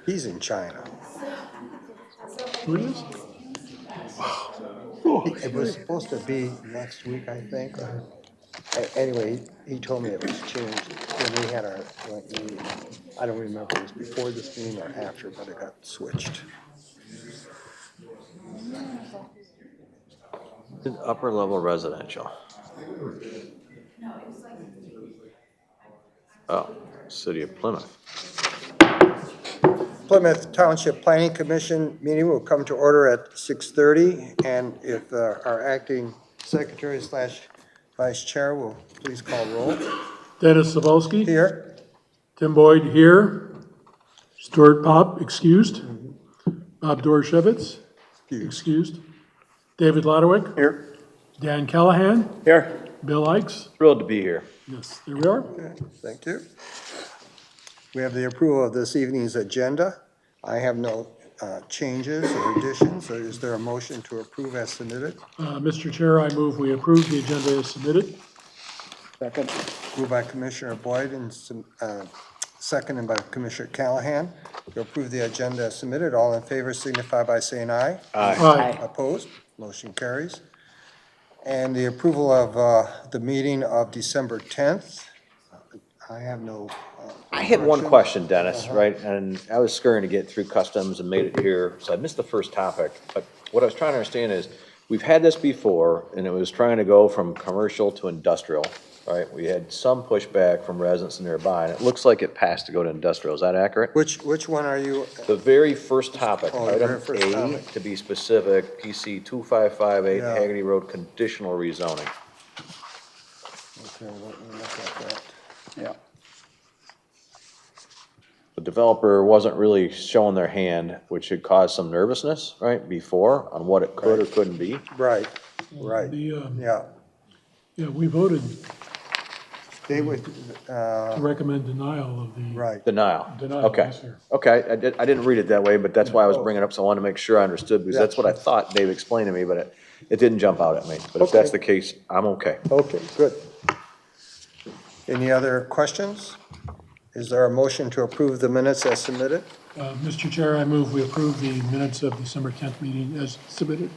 He's in China. Who it is? It was supposed to be next week, I think. Anyway, he told me it was changed when we had our joint meeting. I don't remember if it was before this meeting or after, but it got switched. Upper level residential. Oh, City of Plymouth. Plymouth Township Planning Commission meeting will come to order at 6:30, and if our acting secretary / vice chair will please call roll. Dennis Sabowski. Here. Tim Boyd here. Stuart Pop, excused. Bob Dorshevitz, excused. David Lodewick. Here. Dan Callahan. Here. Bill Ikes. Thrilled to be here. Yes, there we are. Okay, thank you. We have the approval of this evening's agenda. I have no changes or additions, so is there a motion to approve as submitted? Mr. Chair, I move we approve the agenda as submitted. Second. Moved by Commissioner Boyd and seconded by Commissioner Callahan to approve the agenda as submitted. All in favor signify by saying aye. Aye. Opposed? Motion carries. And the approval of the meeting of December 10th. I have no. I had one question, Dennis, right? And I was scurrying to get through customs and made it here, so I missed the first topic. But what I was trying to understand is, we've had this before, and it was trying to go from commercial to industrial, right? We had some pushback from residents nearby, and it looks like it passed to go to industrial. Is that accurate? Which one are you? The very first topic, Oh, the item very first A, topic. to be specific, PC 2558 Yeah. Haggerty Road conditional rezoning. Okay, let me look at that. Yeah. The developer wasn't really showing their hand, which had caused some nervousness, right, before, on what it could or couldn't be. Right, right, Yeah, yeah. we voted They would, to recommend denial of the. right. Denial. Denial, Okay. yes, sir. Okay, I didn't read it that way, but that's why I was bringing it up, so I wanted to make sure I understood, because that's what I thought Dave explained to me, but it didn't jump out at me. But if that's the case, I'm okay. Okay, good. Any other questions? Is there a motion to approve the minutes as submitted? Mr. Chair, I move we approve the minutes of December 10th meeting as submitted.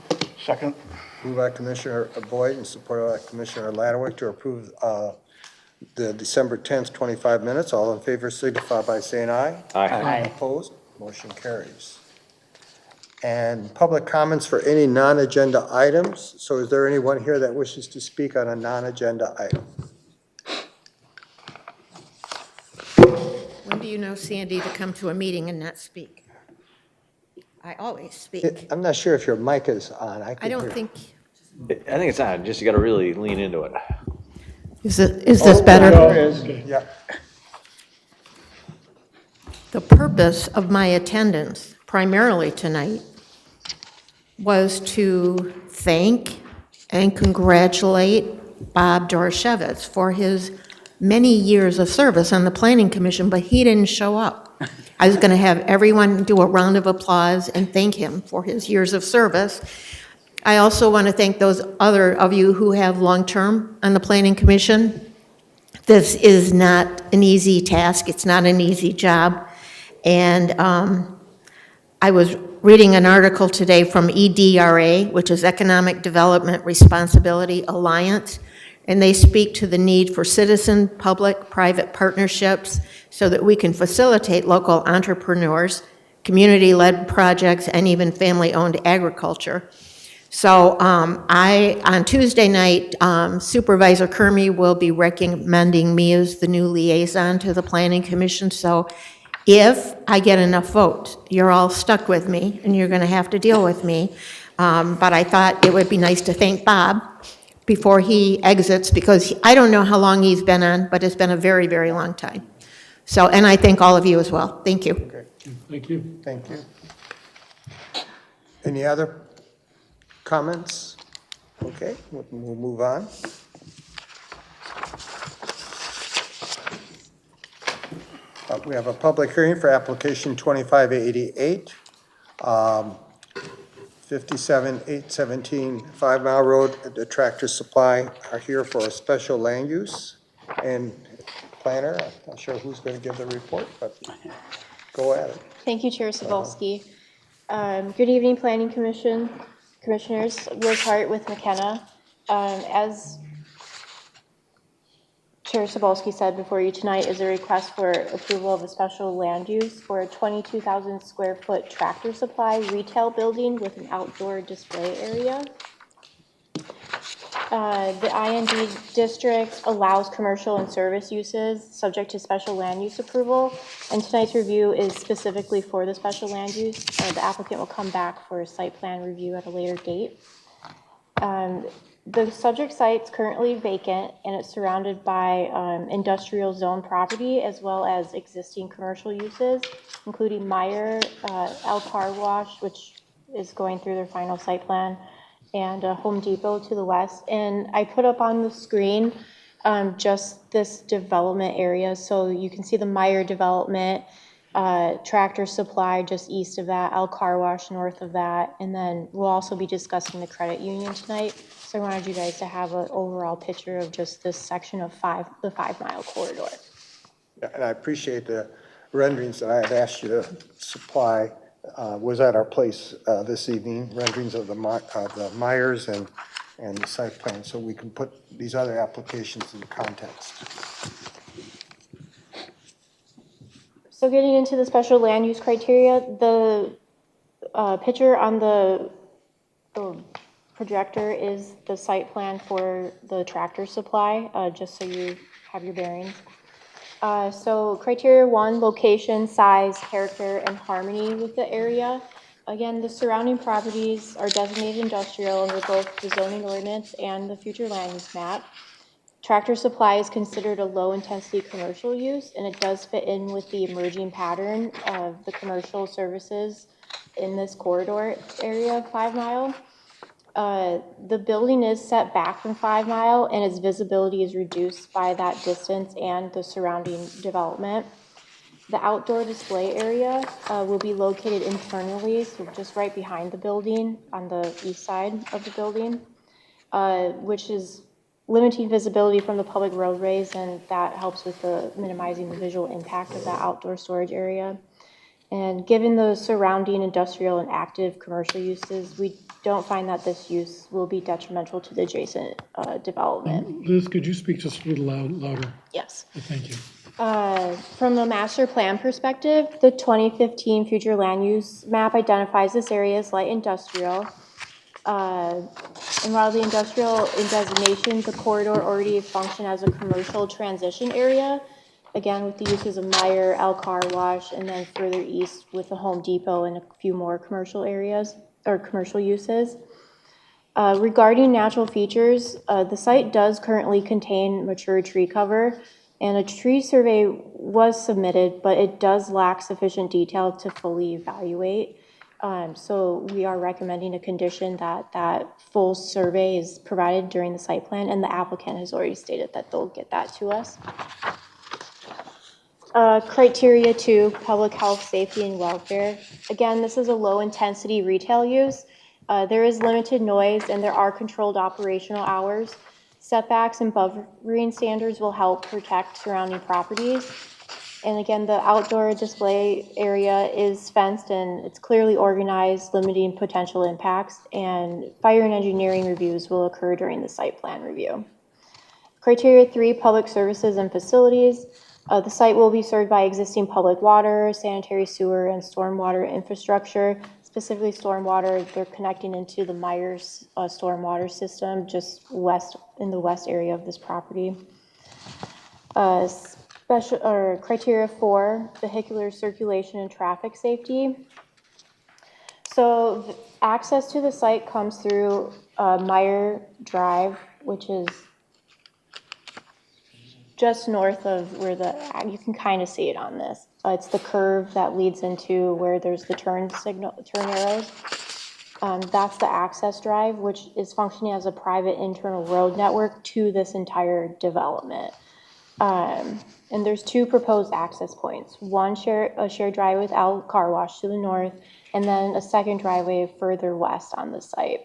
Second. Moved by Commissioner Boyd and supported by Commissioner Ladewick to approve the December 10th, 25 minutes. All in favor signify by saying aye. Aye. Opposed? Motion carries. And public comments for any non-agenda items. So is there anyone here that wishes to speak on a non-agenda item? When do you know Sandy to come to a meeting and not speak? I always speak. I'm not sure if your mic is on. I can don't hear. think, I think it's on, just you gotta really lean into it. is this better? Okay. Yeah, The purpose of my attendance primarily tonight was to thank and congratulate Bob Dorshevitz for his many years of service on the Planning Commission, but he didn't show up. I was going to have everyone do a round of applause and thank him for his years of service. I also want to thank those other of you who have long-term on the Planning Commission. This is not an easy task. It's not an easy job. And I was reading an article today from EDRA, which is Economic Development Responsibility Alliance, and they speak to the need for citizen, public, private partnerships so that we can facilitate local entrepreneurs, community-led projects, and even family-owned agriculture. So on Tuesday night, Supervisor Kermey will be recommending me as the new liaison to the Planning Commission. So if I get enough votes, you're all stuck with me, and you're going to have to deal with me. But I thought it would be nice to thank Bob before he exits, because I don't know how long he's been on, but it's been a very, very long time. So, and I thank all of you as well. Thank you. okay, Thank you. thank you. Any other comments? Okay, we'll move on. We have a public hearing for application 2588, 57-817 5 Mile Road. The Tractor Supply are here for a special land use. And planner, I'm not sure who's going to give the report, but Go at it. Thank you, Chair Sobolski. Good evening, Planning Commission, Commissioners. Liz Hart with McKenna. As Chair Sobolski said before you tonight is a request for approval of a special land use for a 22,000 square foot Tractor Supply retail building with an outdoor display area. The IND district allows commercial and service uses subject to special land use approval, and tonight's review is specifically for the special land use. The applicant will come back for a site plan review at a later date. The subject site's currently vacant, and it's surrounded by industrial zone property as well as existing commercial uses, including Meyer, El Car Wash, which is going through their final site plan, and Home Depot to the west. And I put up on the screen just this development area. So you can see the Meyer development, Tractor Supply just east of that, El Car Wash north of that. And then we'll also be discussing the credit union tonight. So I wanted you guys to have an overall picture of just this section of the 5 mile corridor. And I appreciate the renderings that I had asked you to supply. Was at our place this evening, renderings of the Myers and the site plan, so we can put these other applications in context. So getting into the special land use criteria, the picture on the projector is the site plan for the Tractor Supply, just so you have your bearings. So criteria 1, location, size, character, and harmony with the area. Again, the surrounding properties are designated industrial under both the zoning ordinance and the future land use map. Tractor Supply is considered a low-intensity commercial use, and it does fit in with the emerging pattern of the commercial services in this corridor area of 5 mile. The building is set back from 5 mile, and its visibility is reduced by that distance and the surrounding development. The outdoor display area will be located internally, so just right behind the building on the east side of the building, which is limiting visibility from the public roadways, and that helps with minimizing the visual impact of that outdoor storage area. And given the surrounding industrial and active commercial uses, we don't find that this use will be detrimental to the adjacent development. Liz, could you speak just a little louder? Yes. Thank you. From the master plan perspective, the 2015 future land use map identifies this area as light industrial. And while the industrial in designation, the corridor already functions as a commercial transition area, again with the uses of Meyer, El Car Wash, and then further east with the Home Depot and a few more commercial areas or commercial uses. Regarding natural features, the site does currently contain mature tree cover, and a tree survey was submitted, but it does lack sufficient detail to fully evaluate. So we are recommending a condition that full survey is provided during the site plan, and the applicant has already stated that they'll get that to us. Criteria 2, public health, safety, and welfare. Again, this is a low-intensity retail use. There is limited noise, and there are controlled operational hours. Setbacks and buffering standards will help protect surrounding properties. And again, the outdoor display area is fenced, and it's clearly organized, limiting potential impacts, and fire and engineering reviews will occur during the site plan review. Criteria 3, public services and facilities. The site will be served by existing public water, sanitary sewer, and stormwater infrastructure. Specifically stormwater, they're connecting into the Myers stormwater system just in the west area of this property. Criteria 4, vehicular circulation and traffic safety. So access to the site comes through Meyer Drive, which is just north of where you can kind of see it on this. It's the curve that leads into where there's the turn arrows. That's the access drive, which is functioning as a private internal road network to this entire development. And there's 2 proposed access points. One a shared driveway with El Car Wash to the north, and then a second driveway further west on the site.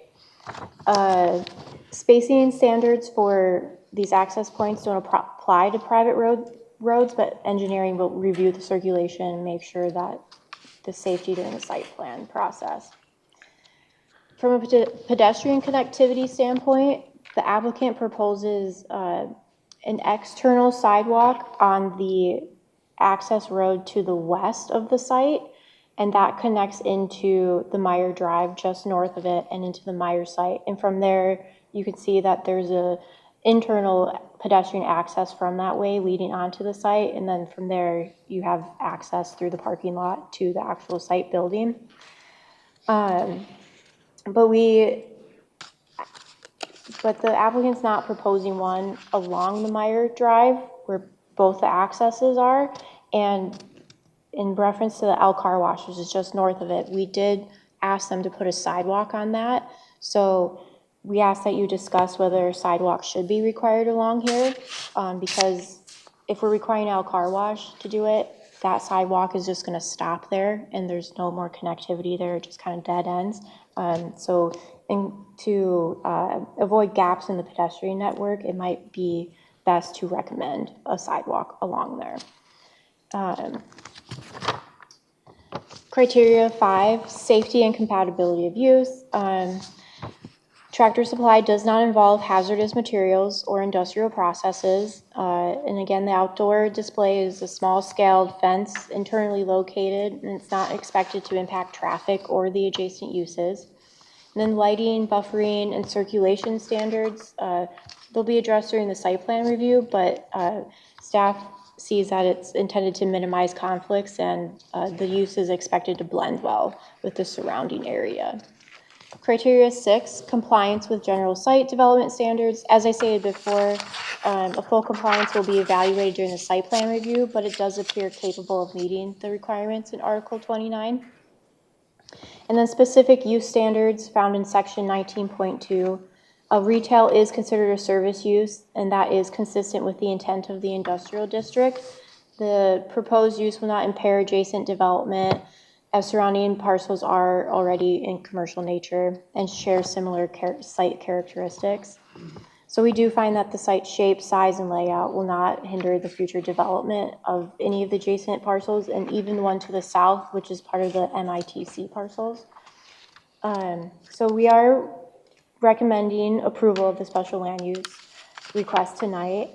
Spacing standards for these access points don't apply to private road roads, but engineering will review the circulation and make sure that the safety during the site plan process. From a pedestrian connectivity standpoint, the applicant proposes an external sidewalk on the access road to the west of the site, and that connects into the Meyer Drive just north of it and into the Meyer site. And from there, you can see that there's a internal pedestrian access from that way leading onto the site, and then from there, you have access through the parking lot to the actual site building. But the applicant's not proposing one along the Meyer Drive where both the accesses are. And in reference to the El Car Wash, which is just north of it, we did ask them to put a sidewalk on that. So we asked that you discuss whether a sidewalk should be required along here, because if we're requiring El Car Wash to do it, that sidewalk is just gonna stop there and there's no more connectivity there, it just kind of dead ends. To avoid gaps in the pedestrian network, it might be best to recommend a sidewalk along there. Criteria 5, safety and compatibility of use. Tractor Supply does not involve hazardous materials or industrial processes. And again, the outdoor display is a small-scaled fence internally located, and it's not expected to impact traffic or the adjacent uses. And then lighting, buffering, and circulation standards, they'll be addressed during the site plan review, but staff sees that it's intended to minimize conflicts, and the use is expected to blend well with the surrounding area. Criteria 6, compliance with general site development standards. As I stated before, a full compliance will be evaluated during the site plan review, but it does appear capable of meeting the requirements in Article 29. And then specific use standards found in section 19.2. Retail is considered a service use, and that is consistent with the intent of the industrial district. The proposed use will not impair adjacent development, as surrounding parcels are already in commercial nature and share similar site characteristics. So we do find that the site shape, size, and layout will not hinder the future development of any of the adjacent parcels, and even the one to the south, which is part of the MITC parcels. So we are recommending approval of the special land use request tonight,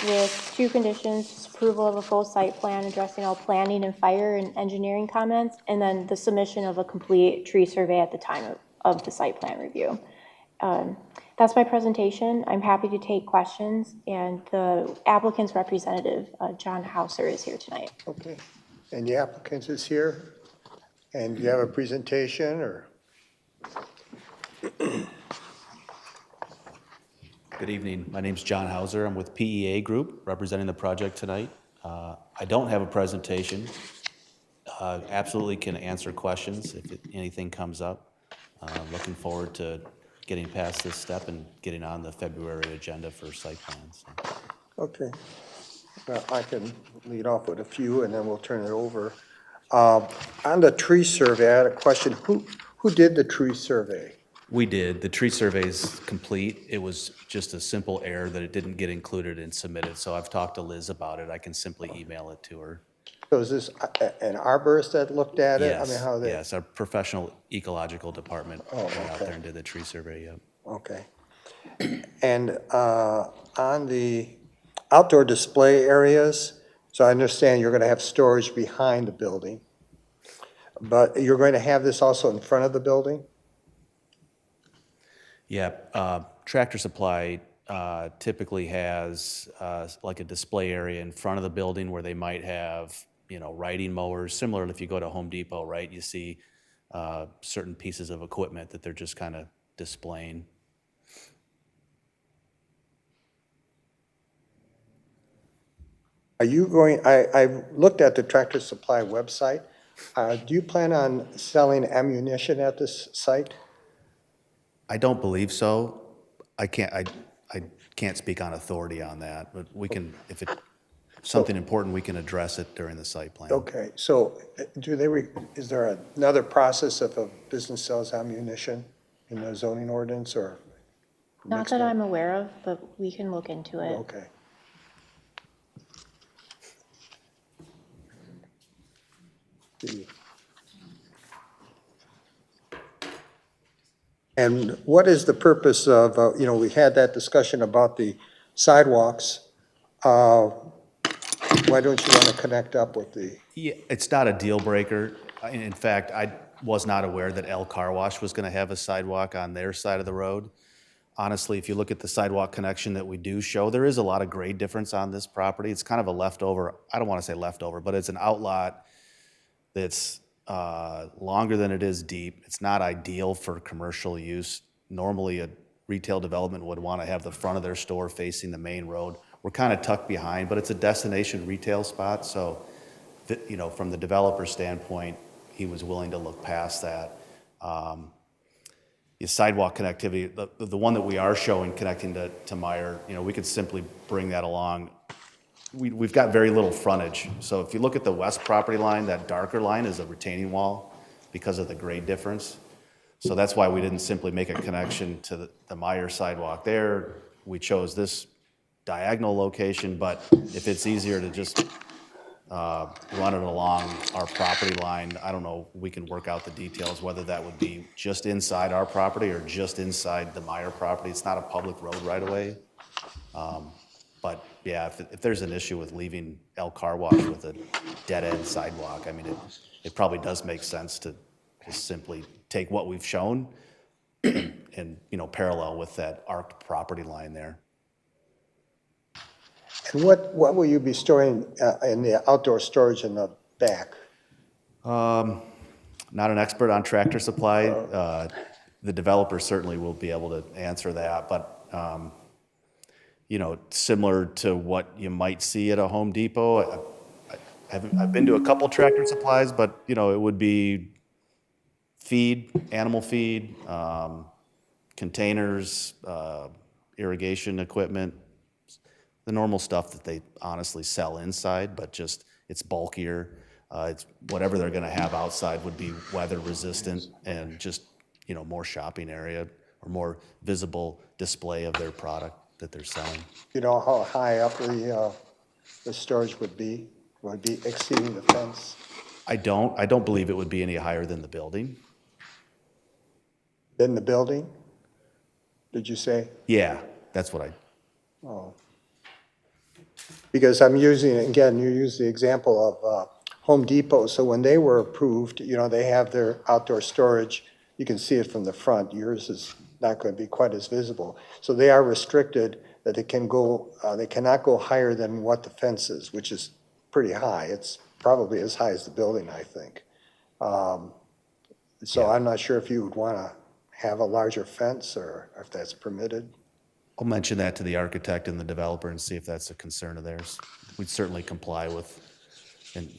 with 2 conditions: approval of a full site plan addressing all planning and fire and engineering comments, and then the submission of a complete tree survey at the time of the site plan review. That's my presentation. I'm happy to take questions, and the applicant's representative, John Hauser, is here tonight. Okay. And the applicant is here? And do you have a presentation, or? Good evening. My name's John Hauser. I'm with PEA Group, representing the project tonight. I don't have a presentation. Absolutely can answer questions if anything comes up. Looking forward to getting past this step and getting on the February agenda for site plans. Okay. Well, I can lead off with a few, and then we'll turn it over. On the tree survey, I had a question. Who did the tree survey? We did. The tree survey is complete. It was just a simple error that it didn't get included and submitted. So I've talked to Liz about it. I can simply email it to her. So is this an arborist that looked at it? I mean, Yes, how they? yes. Our professional ecological department went out okay. there and did the tree survey, yep. Okay. And on the outdoor display areas, so I understand you're going to have storage behind the building, but you're going to have this also in front of the building? Yeah, Tractor Supply typically has like a display area in front of the building where they might have, riding mowers, similar if you go to Home Depot, right? You see certain pieces of equipment that they're just kind of displaying. Are you going, I looked at the Tractor Supply website. Do you plan on selling ammunition at this site? I don't believe so. I can't speak on authority on that, but we can, if it's something important, we can address it during the site plan. Okay, so is there another process if a business sells ammunition in the zoning ordinance, or? Not that I'm aware of, but we can look into it. Okay. see. And what is the purpose of, we had that discussion about the sidewalks. Why don't you want to connect up with the, Yeah, it's not a deal breaker. In fact, I was not aware that El Car Wash was gonna have a sidewalk on their side of the road. Honestly, if you look at the sidewalk connection that we do show, there is a lot of grade difference on this property. It's kind of a leftover, I don't wanna say leftover, but it's an outlot that's longer than it is deep. It's not ideal for commercial use. Normally, a retail development would want to have the front of their store facing the main road. We're kind of tucked behind, but it's a destination retail spot, so from the developer standpoint, he was willing to look past that. The sidewalk connectivity, the one that we are showing connecting to Meyer, we could simply bring that along. We've got very little frontage. So if you look at the west property line, that darker line is a retaining wall because of the grade difference. So that's why we didn't simply make a connection to the Meyer sidewalk there. We chose this diagonal location, but if it's easier to just run it along our property line, I don't know, we can work out the details, whether that would be just inside our property or just inside the Meyer property. It's not a public road right away. But yeah, if there's an issue with leaving El Car Wash with a dead-end sidewalk, I mean, it probably does make sense to just simply take what we've shown and parallel with that arced property line there. and what will you be storing in the outdoor storage in the back? Not an expert on Tractor Supply. The developer certainly will be able to answer that, but similar to what you might see at a Home Depot. I've been to a couple Tractor Supplies, but it would be feed, animal feed, containers, irrigation equipment, the normal stuff that they honestly sell inside, but just it's bulkier. It's whatever they're going to have outside would be weather resistant and just more shopping area or more visible display of their product that they're selling. You know how high up the storage would be? Would it be exceeding the fence? I don't believe it would be any higher than the building. In the building? Did you say? Yeah, that's what Oh. Because I'm using, again, you use the example of Home Depot. So when they were approved, they have their outdoor storage. You can see it from the front. Yours is not going to be quite as visible. So they are restricted that they cannot go higher than what the fence is, which is pretty high. It's probably as high as the building, I think. So I'm not sure if you would want to have a larger fence or if that's permitted. I'll mention that to the architect and the developer and see if that's a concern of theirs. We'd certainly comply with, and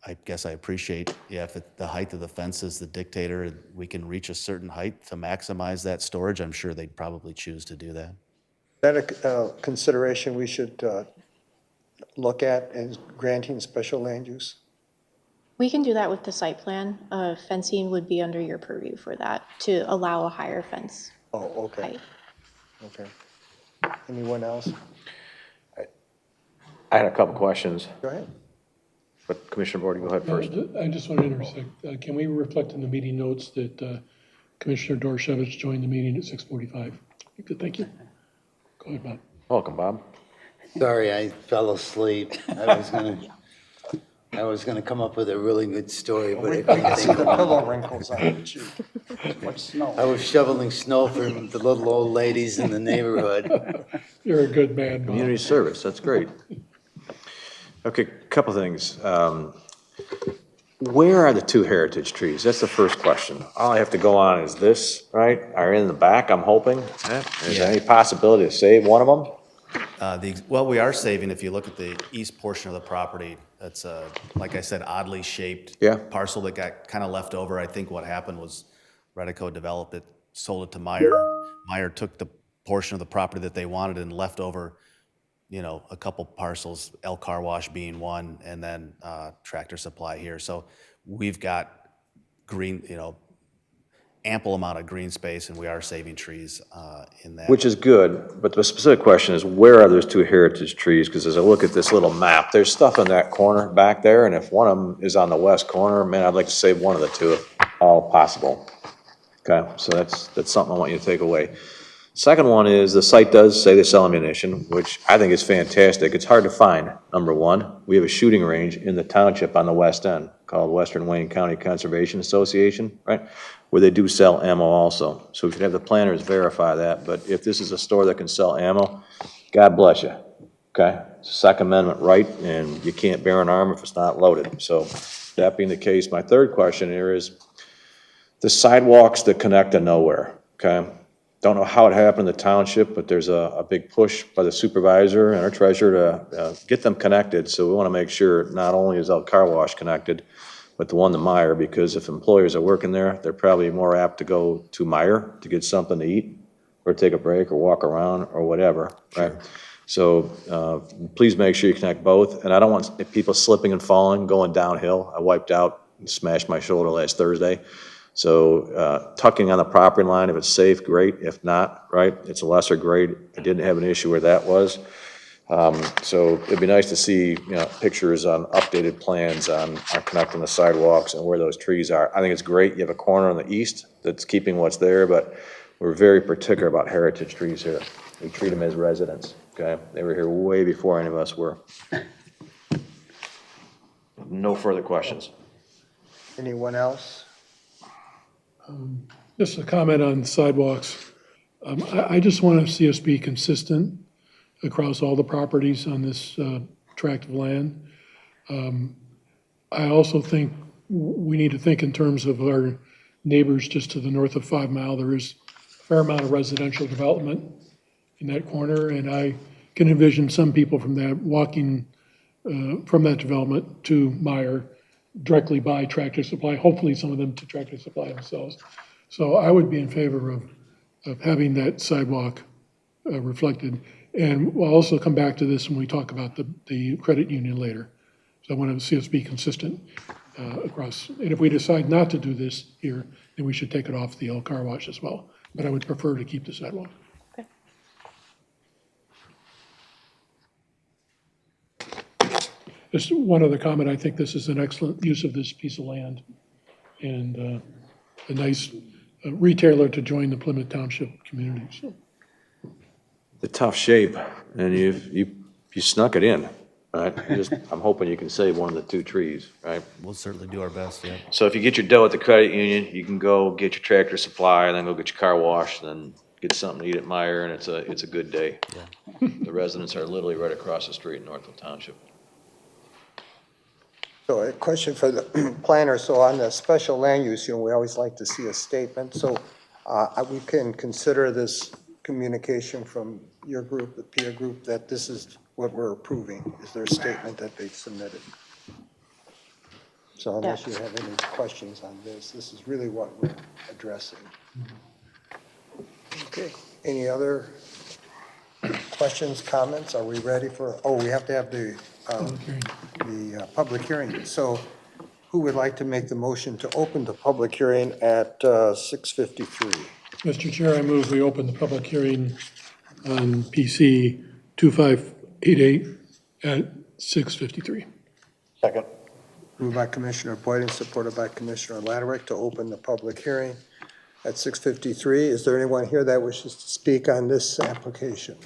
I guess I appreciate, if the height of the fence is the dictator, and we can reach a certain height to maximize that storage, I'm sure they'd probably choose to do that. Is that a consideration we should look at in granting special land use? We can do that with the site plan. Fencing would be under your purview for that, to allow a higher fence Oh, okay, height. okay. Anyone else? I had a couple questions, Go ahead. but Commissioner Bordy, go ahead first. I just want to intersect. Can we reflect in the meeting notes that Commissioner Dorshevitz joined the meeting at 6:45? Good, thank you. Go ahead, Bob. Welcome, Bob. Sorry, I fell asleep. I was gonna come up with a really good story, but I We couldn't can see think the of pillow wrinkles on your cheek. What's snow? I was shoveling snow for the little old ladies in the neighborhood. You're a good man, Bob. Community service, that's great. Okay, couple things. Where are the two heritage trees? That's the first question. All I have to go on is this, right? Are in the back, I'm hoping. Is there any possibility to save one of them? Well, we are saving, if you look at the east portion of the property, that's like I said, oddly shaped Yeah. parcel that got kind of left over. I think what happened was Redico developed it, sold it to Meyer. Meyer took the portion of the property that they wanted and left over, a couple parcels, El Car Wash being one, and then Tractor Supply here. So we've got green, ample amount of green space, and we are saving trees in that. Which is good, but the specific question is, where are those two heritage trees? Because as I look at this little map, there's stuff in that corner back there, and if one of them is on the west corner, man, I'd like to save one of the two if all possible. Okay, so that's something I want you to take away. Second one is, the site does say they sell ammunition, which I think is fantastic. It's hard to find, number one. We have a shooting range in the township on the west end called Western Wayne County Conservation Association, right? Where they do sell ammo also. So we should have the planners verify that, but if this is a store that can sell ammo, God bless you, okay? It's a Second Amendment right, and you can't bear an arm if it's not loaded. So that being the case, my third question here is the sidewalks that connect to nowhere, okay? Don't know how it happened in the township, but there's a big push by the supervisor and our treasurer to get them connected. So we want to make sure not only is El Car Wash connected, but the one to Meyer, because if employers are working there, they're probably more apt to go to Meyer to get something to eat or take a break or walk around or whatever, right? So please make sure you connect both. And I don't want people slipping and falling, going downhill. I wiped out and smashed my shoulder last Thursday. So tucking on the property line, if it's safe, great. If not, right, it's a lesser grade. I didn't have an issue where that was. So it'd be nice to see, pictures on updated plans on connecting the sidewalks and where those trees are. I think it's great. You have a corner on the east that's keeping what's there, but we're very particular about heritage trees here. We treat them as residents, okay? They were here way before any of us were. No further questions. Anyone else? Just a comment on sidewalks. I just want to see us be consistent across all the properties on this tract of land. I also think we need to think in terms of our neighbors just to the north of 5 Mile. There is a fair amount of residential development in that corner, and I can envision some people from that walking from that development to Meyer directly by Tractor Supply, hopefully some of them to Tractor Supply themselves. So I would be in favor of having that sidewalk reflected. And we'll also come back to this when we talk about the credit union later. So I want to see us be consistent across. And if we decide not to do this here, then we should take it off the El Car Wash as well. But I would prefer to keep the sidewalk. Okay. Just one other comment, I think this is an excellent use of this piece of land and a nice retailer to join the Plymouth Township community, so. The tough shape, and you snuck it in, right? I'm hoping you can save one of the two trees, right? We'll certainly do our best, yeah. So if you get your dough at the credit union, you can go get your Tractor Supply, and then go get your car washed, and then get something to eat at Meyer, and it's a good day. Yeah. The residents are literally right across the street in Northfield Township. So a question for the planner. So on the special land use, we always like to see a statement. So we can consider this communication from your group, the peer group, that this is what we're approving. Is there a statement that they've submitted? So unless you have any questions on this, this is really what we're addressing. Okay, any other questions, comments? Are we ready for, we have to have the public hearing. So who would like to make the motion to open the public hearing at 6:53? Mr. Chair, I move we open the public hearing on PC 2588 at 6:53. Second. Moved by Commissioner Boyd, supported by Commissioner Laderick to open the public hearing at 6:53. Is there anyone here that wishes to speak on this application?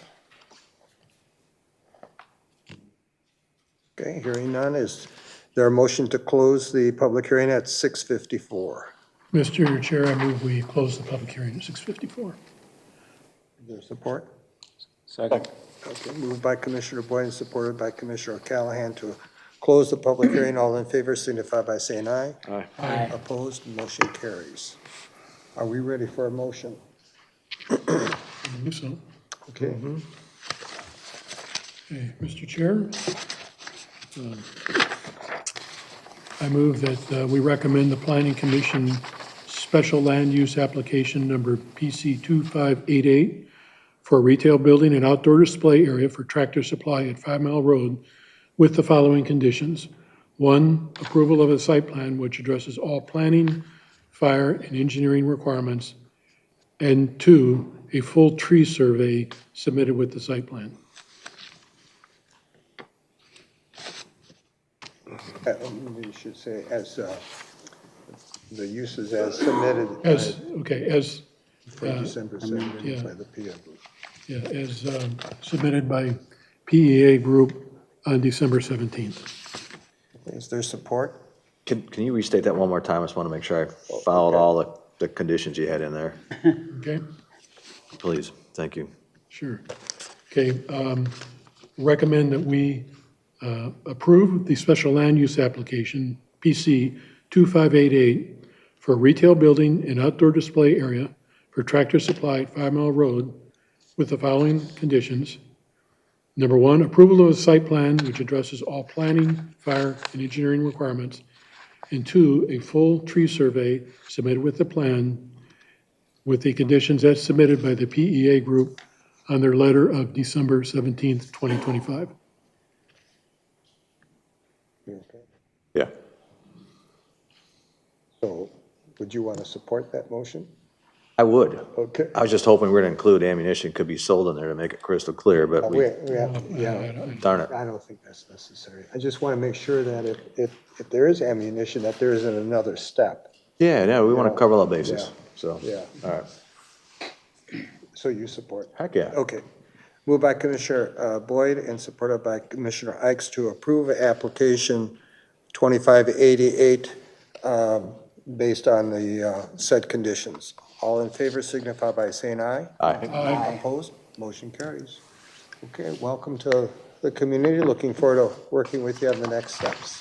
Okay, hearing none. Is there a motion to close the public hearing at 6:54? Mr. Chair, I move we close the public hearing at 6:54. Is there support? Second. Okay, moved by Commissioner Boyd and supported by Commissioner Callahan to close the public hearing. All in favor signify by saying aye. Aye. Opposed, motion carries. Are we ready for a motion? I believe so. Okay. Okay, Mr. Chair, I move that we recommend the Planning Commission Special Land Use Application Number PC 2588 for a retail building and outdoor display area for Tractor Supply at 5 Mile Road with the following conditions. 1, approval of a site plan which addresses all planning, fire, and engineering requirements, and 2, a full tree survey submitted with the site plan. You should say as, the uses as submitted. As, For December 17th yeah. by the PM group. yeah, as submitted by PEA Group on December 17th. Is there support? Can you restate that one more time? I just want to make sure I followed all the conditions you had in there. Okay? Please, thank you. Sure. Okay, recommend that we approve the special land use application, PC 2588, for a retail building and outdoor display area for Tractor Supply at 5 Mile Road with the following conditions. Number 1, approval of a site plan which addresses all planning, fire, and engineering requirements. And 2, a full tree survey submitted with the plan with the conditions as submitted by the PEA Group on their letter of December 17th, 2025. Okay. Yeah. So would you want to support that motion? I would. Okay. I was just hoping we're going to include ammunition could be sold in there to make it crystal clear, but We we, yeah, darn it. I don't think that's necessary. I just want to make sure that if there is ammunition, that there isn't another step. Yeah, no, we want to Yeah. cover all bases, Yeah. so. Yeah. All right. So you support? Heck, yeah. Okay. Moved by Commissioner Boyd and supported by Commissioner Ikes to approve application 2588 based on the said conditions. All in favor signify by saying aye. Aye. Opposed? Motion carries. Okay, welcome to the community. Looking forward to working with you on the next steps.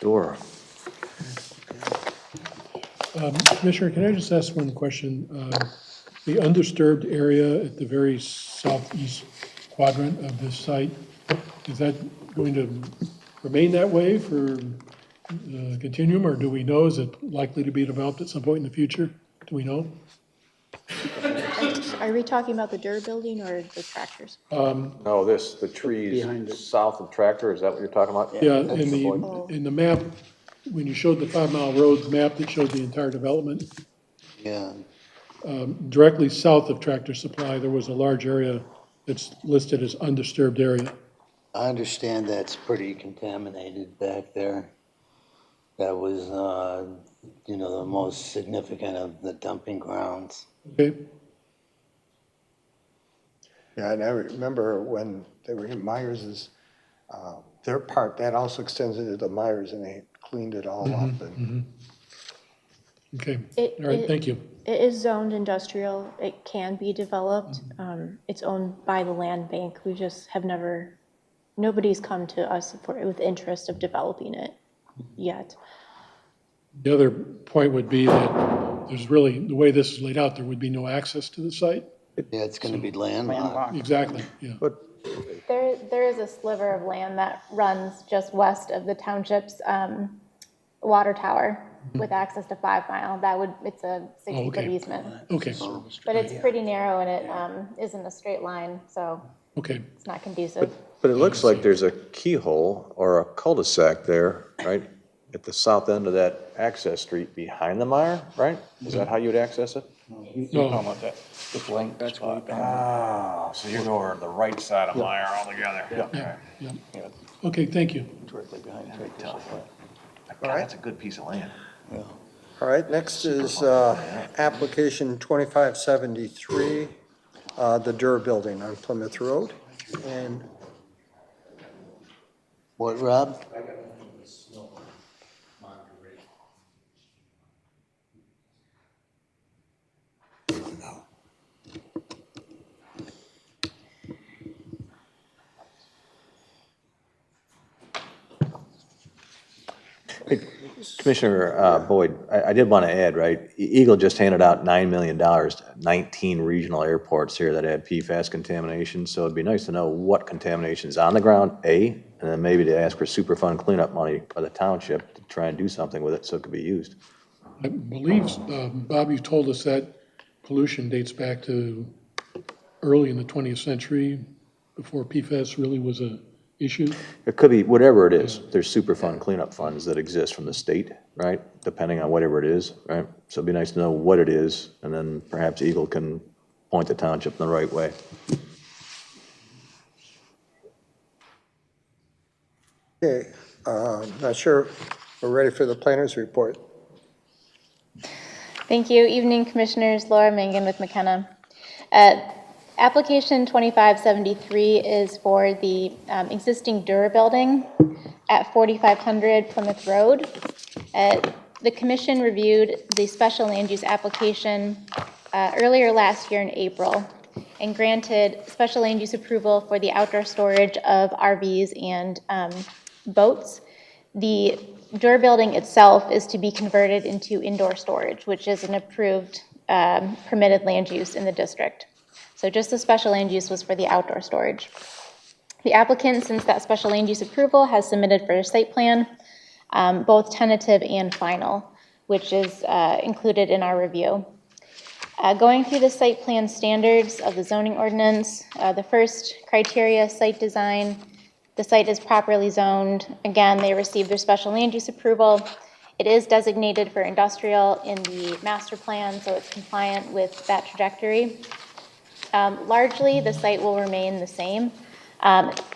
Door. Commissioner, can I just ask one question? The undisturbed area at the very southeast quadrant of this site, is that going to remain that way for continuum, or do we know, is it likely to be developed at some point in the future? Do we know? Are we talking about the Durr building or the tractors? No, the trees south of Tractor, is that what you're talking about? Yeah, in the map, when you showed the 5 Mile Road map that showed the entire development, Yeah, directly south of Tractor Supply, there was a large area that's listed as undisturbed area. I understand that's pretty contaminated back there. That was, the most significant of the dumping grounds. Okay? Yeah, and I remember when they were in Myers's, their part, that also extends into the Myers, and they cleaned it all up. And Okay, It- all right, it- thank you. It is zoned industrial. It can be developed. It's owned by the land bank. We just have never, nobody's come to us with interest of developing it yet. The other point would be that there's really, the way this is laid out, there would be no access to the site. Yeah, it's gonna be landlocked. Exactly, yeah. There is a sliver of land that runs just west of the township's water tower with access to 5 Mile. It's a 60-foot okay. easement. Okay, But it's pretty narrow and it isn't a straight line, so okay. it's not conducive. But it looks like there's a keyhole or a cul-de-sac there, right? At the south end of that access street behind the mire, right? Is that how you'd access it? No, This length spot. Oh, so you're over the right side of Meyer altogether. yeah, yeah. Okay, thank you. Directly behind Tractor Supply. God, that's a good piece of land. all right, next is application 2573, the Durr Building on Plymouth Road. And What, Rob? Commissioner Boyd, I did want to add, right, Eagle just handed out $9 million to 19 regional airports here that had PFAS contamination, so it'd be nice to know what contamination is on the ground, A, and then maybe to ask for Superfund cleanup money by the township to try and do something with it so it could be used. I believe, Bob, you told us that pollution dates back to early in the 20th century, before PFAS really was a issue. It could be whatever it is. There's Superfund cleanup funds that exist from the state, right? Depending on whatever it is, right? So it'd be nice to know what it is, and then perhaps Eagle can point the township in the right way. Okay, not sure, we're ready for the planner's report. Thank you. Evening, Commissioners. Laura Mangan with McKenna. Application 2573 is for the existing Dura building at 4500 Plymouth Road. The commission reviewed the special land use application earlier last year in April and granted special land use approval for the outdoor storage of RVs and boats. The Dura building itself is to be converted into indoor storage, which is an approved permitted land use in the district. So just the special land use was for the outdoor storage. The applicant, since that special land use approval, has submitted for a site plan, both tentative and final, which is included in our review. Going through the site plan standards of the zoning ordinance, the first criteria, site design. The site is properly zoned. Again, they received their special land use approval. It is designated for industrial in the master plan, so it's compliant with that trajectory. Largely, the site will remain the same.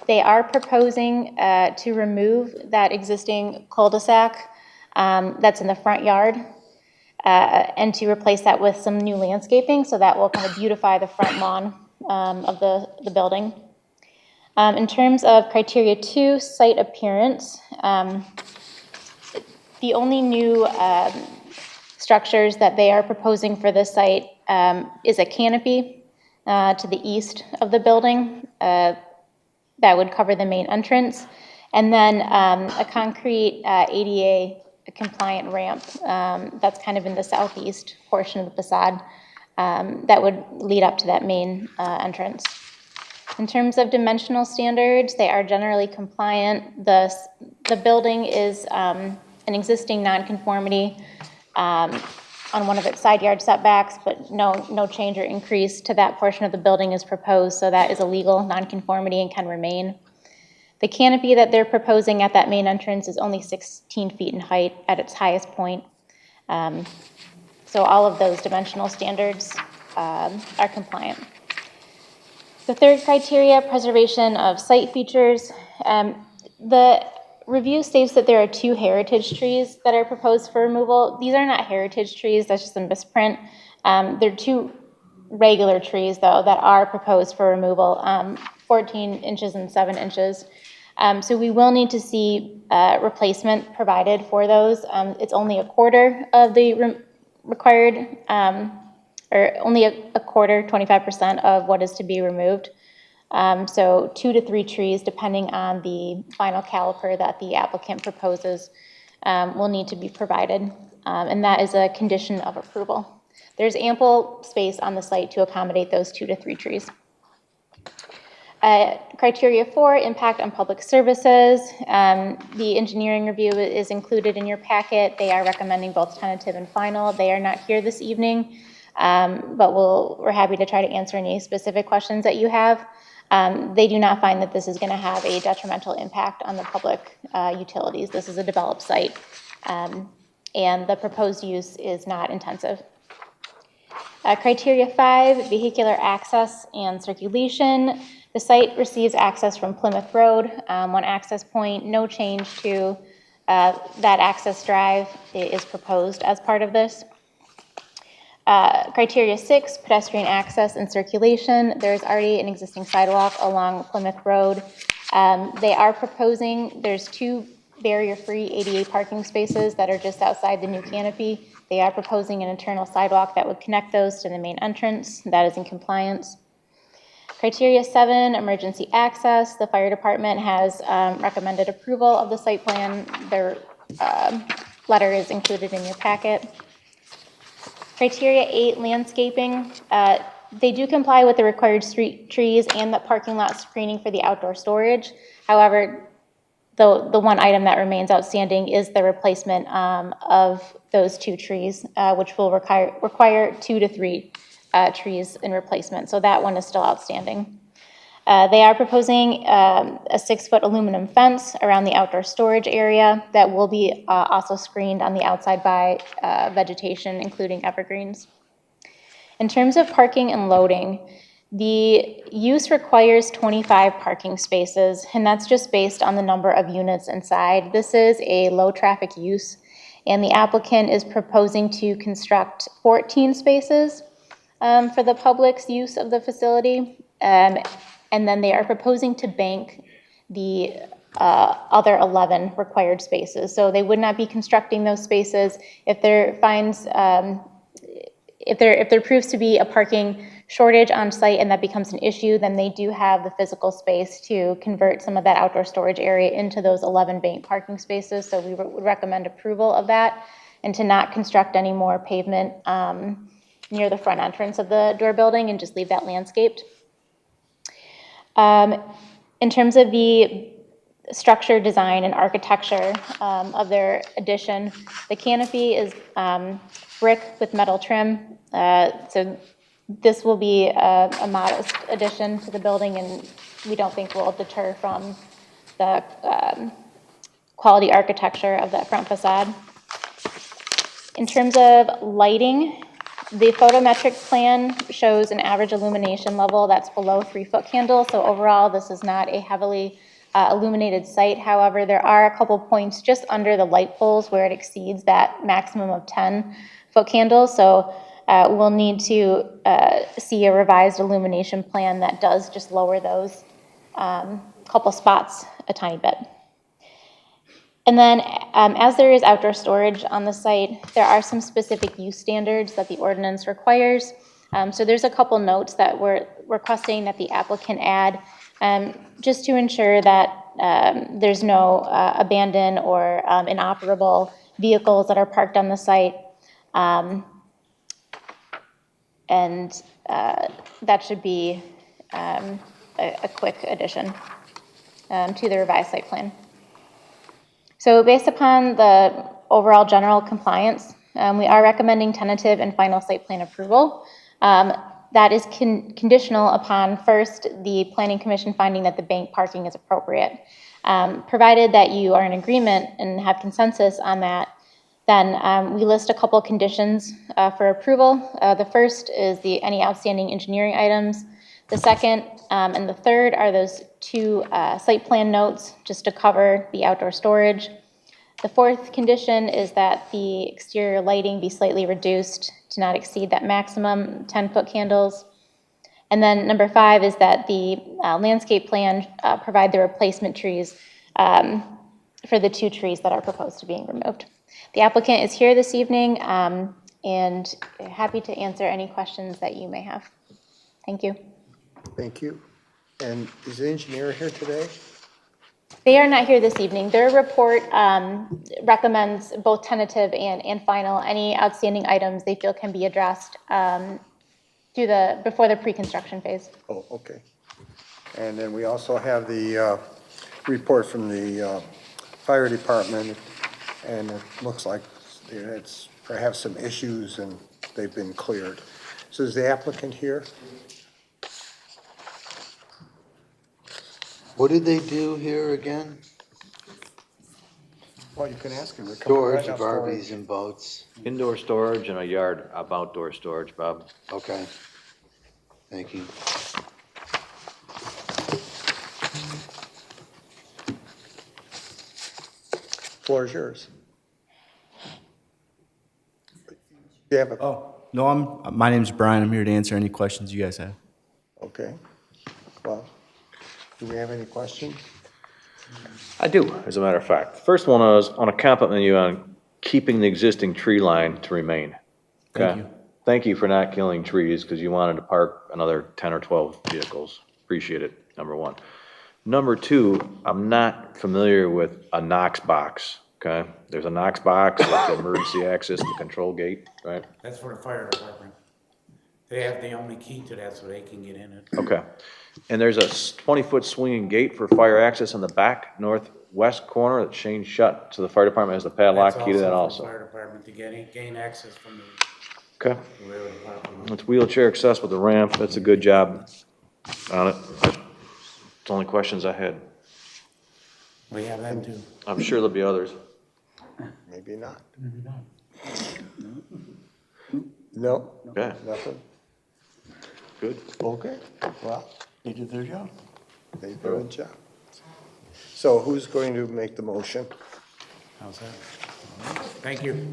They are proposing to remove that existing cul-de-sac that's in the front yard and to replace that with some new landscaping, so that will kind of beautify the front lawn of the building. In terms of criteria 2, site appearance, the only new structures that they are proposing for this site is a canopy to the east of the building that would cover the main entrance, and then a concrete ADA compliant ramp that's kind of in the southeast portion of the facade that would lead up to that main entrance. In terms of dimensional standards, they are generally compliant. The building is an existing nonconformity on one of its side yard setbacks, but no change or increase to that portion of the building is proposed, so that is a legal nonconformity and can remain. The canopy that they're proposing at that main entrance is only 16 feet in height at its highest point. So all of those dimensional standards are compliant. The third criteria, preservation of site features. The review states that there are 2 heritage trees that are proposed for removal. These are not heritage trees, that's just a misprint. They're 2 regular trees, though, that are proposed for removal, 14 inches and 7 inches. So we will need to see replacement provided for those. It's only a quarter of the required, or only a quarter, 25% of what is to be removed. So 2 to 3 trees, depending on the final caliper that the applicant proposes, will need to be provided. And that is a condition of approval. There's ample space on the site to accommodate those 2 to 3 trees. Criteria 4, impact on public services. The engineering review is included in your packet. They are recommending both tentative and final. They are not here this evening, but we're happy to try to answer any specific questions that you have. They do not find that this is going to have a detrimental impact on the public utilities. This is a developed site, and the proposed use is not intensive. Criteria 5, vehicular access and circulation. The site receives access from Plymouth Road, one access point. No change to that access drive is proposed as part of this. Criteria 6, pedestrian access and circulation. There's already an existing sidewalk along Plymouth Road. They are proposing, there's 2 barrier-free ADA parking spaces that are just outside the new canopy. They are proposing an internal sidewalk that would connect those to the main entrance. That is in compliance. Criteria 7, emergency access. The fire department has recommended approval of the site plan. Their letter is included in your packet. Criteria 8, landscaping. They do comply with the required street trees and the parking lot screening for the outdoor storage. However, the one item that remains outstanding is the replacement of those 2 trees, which will require 2 to 3 trees in replacement. So that one is still outstanding. They are proposing a 6-foot aluminum fence around the outdoor storage area that will be also screened on the outside by vegetation, including evergreens. In terms of parking and loading, the use requires 25 parking spaces, and that's just based on the number of units inside. This is a low-traffic use, and the applicant is proposing to construct 14 spaces for the public's use of the facility. And then they are proposing to bank the other 11 required spaces. So they would not be constructing those spaces. If there proves to be a parking shortage on site and that becomes an issue, then they do have the physical space to convert some of that outdoor storage area into those 11 bank parking spaces. So we would recommend approval of that and to not construct any more pavement near the front entrance of the door building and just leave that landscaped. In terms of the structure design and architecture of their addition, the canopy is brick with metal trim. So this will be a modest addition to the building, and we don't think will deter from the quality architecture of that front facade. In terms of lighting, the photometric plan shows an average illumination level that's below 3-foot candle. So overall, this is not a heavily illuminated site. However, there are a couple points just under the light poles where it exceeds that maximum of 10-foot candles. So we'll need to see a revised illumination plan that does just lower those couple spots a tiny bit. And then as there is outdoor storage on the site, there are some specific use standards that the ordinance requires. So there's a couple notes that we're requesting that the applicant add just to ensure that there's no abandoned or inoperable vehicles that are parked on the site. And that should be a quick addition to the revised site plan. So based upon the overall general compliance, we are recommending tentative and final site plan approval. That is conditional upon first the Planning Commission finding that the bank parking is appropriate. Provided that you are in agreement and have consensus on that, then we list a couple conditions for approval. The first is any outstanding engineering items. The second and the third are those 2 site plan notes just to cover the outdoor storage. The fourth condition is that the exterior lighting be slightly reduced to not exceed that maximum 10-foot candles. And then number 5 is that the landscape plan provide the replacement trees for the 2 trees that are proposed to be removed. The applicant is here this evening and happy to answer any questions that you may have. Thank you. Thank you. And is the engineer here today? They are not here this evening. Their report recommends both tentative and final. Any outstanding items they feel can be addressed before the pre-construction phase. Oh, okay. And then we also have the report from the fire department, and it looks like it's perhaps some issues and they've been cleared. So is the applicant here? What did they do here again? Well, you can ask him. They're coming Storage right of up for it. RVs and boats. Indoor storage and a yard of outdoor storage, Bob. Okay. Thank you. Floor is yours. You have a, No, my name's Brian. I'm here to answer any questions you guys have. okay. Well, do we have any questions? I do, as a matter of fact. First one is, on a compliment you on keeping the existing tree line to remain. Thank Okay? you. Thank you for not killing trees because you wanted to park another 10 or 12 vehicles. Appreciate it, number 1. Number 2, I'm not familiar with a Knox box, okay? There's a Knox box, like the emergency access, the control gate, right? That's for the fire department. They have the only key to that so they can get in it. Okay. And there's a 20-foot swinging gate for fire access on the back, west corner that's chained shut, so the fire department has the padlock key to that That's also. for fire department to gain access from Okay, the railroad department. it's wheelchair accessible, the ramp, that's a good job on it. It's the only questions I had. We have them too. I'm sure there'll be others. Maybe not. No, Okay, nothing. good. Okay, well, They did their job. they did a good job. So who's going to make the motion? How's that? Thank you.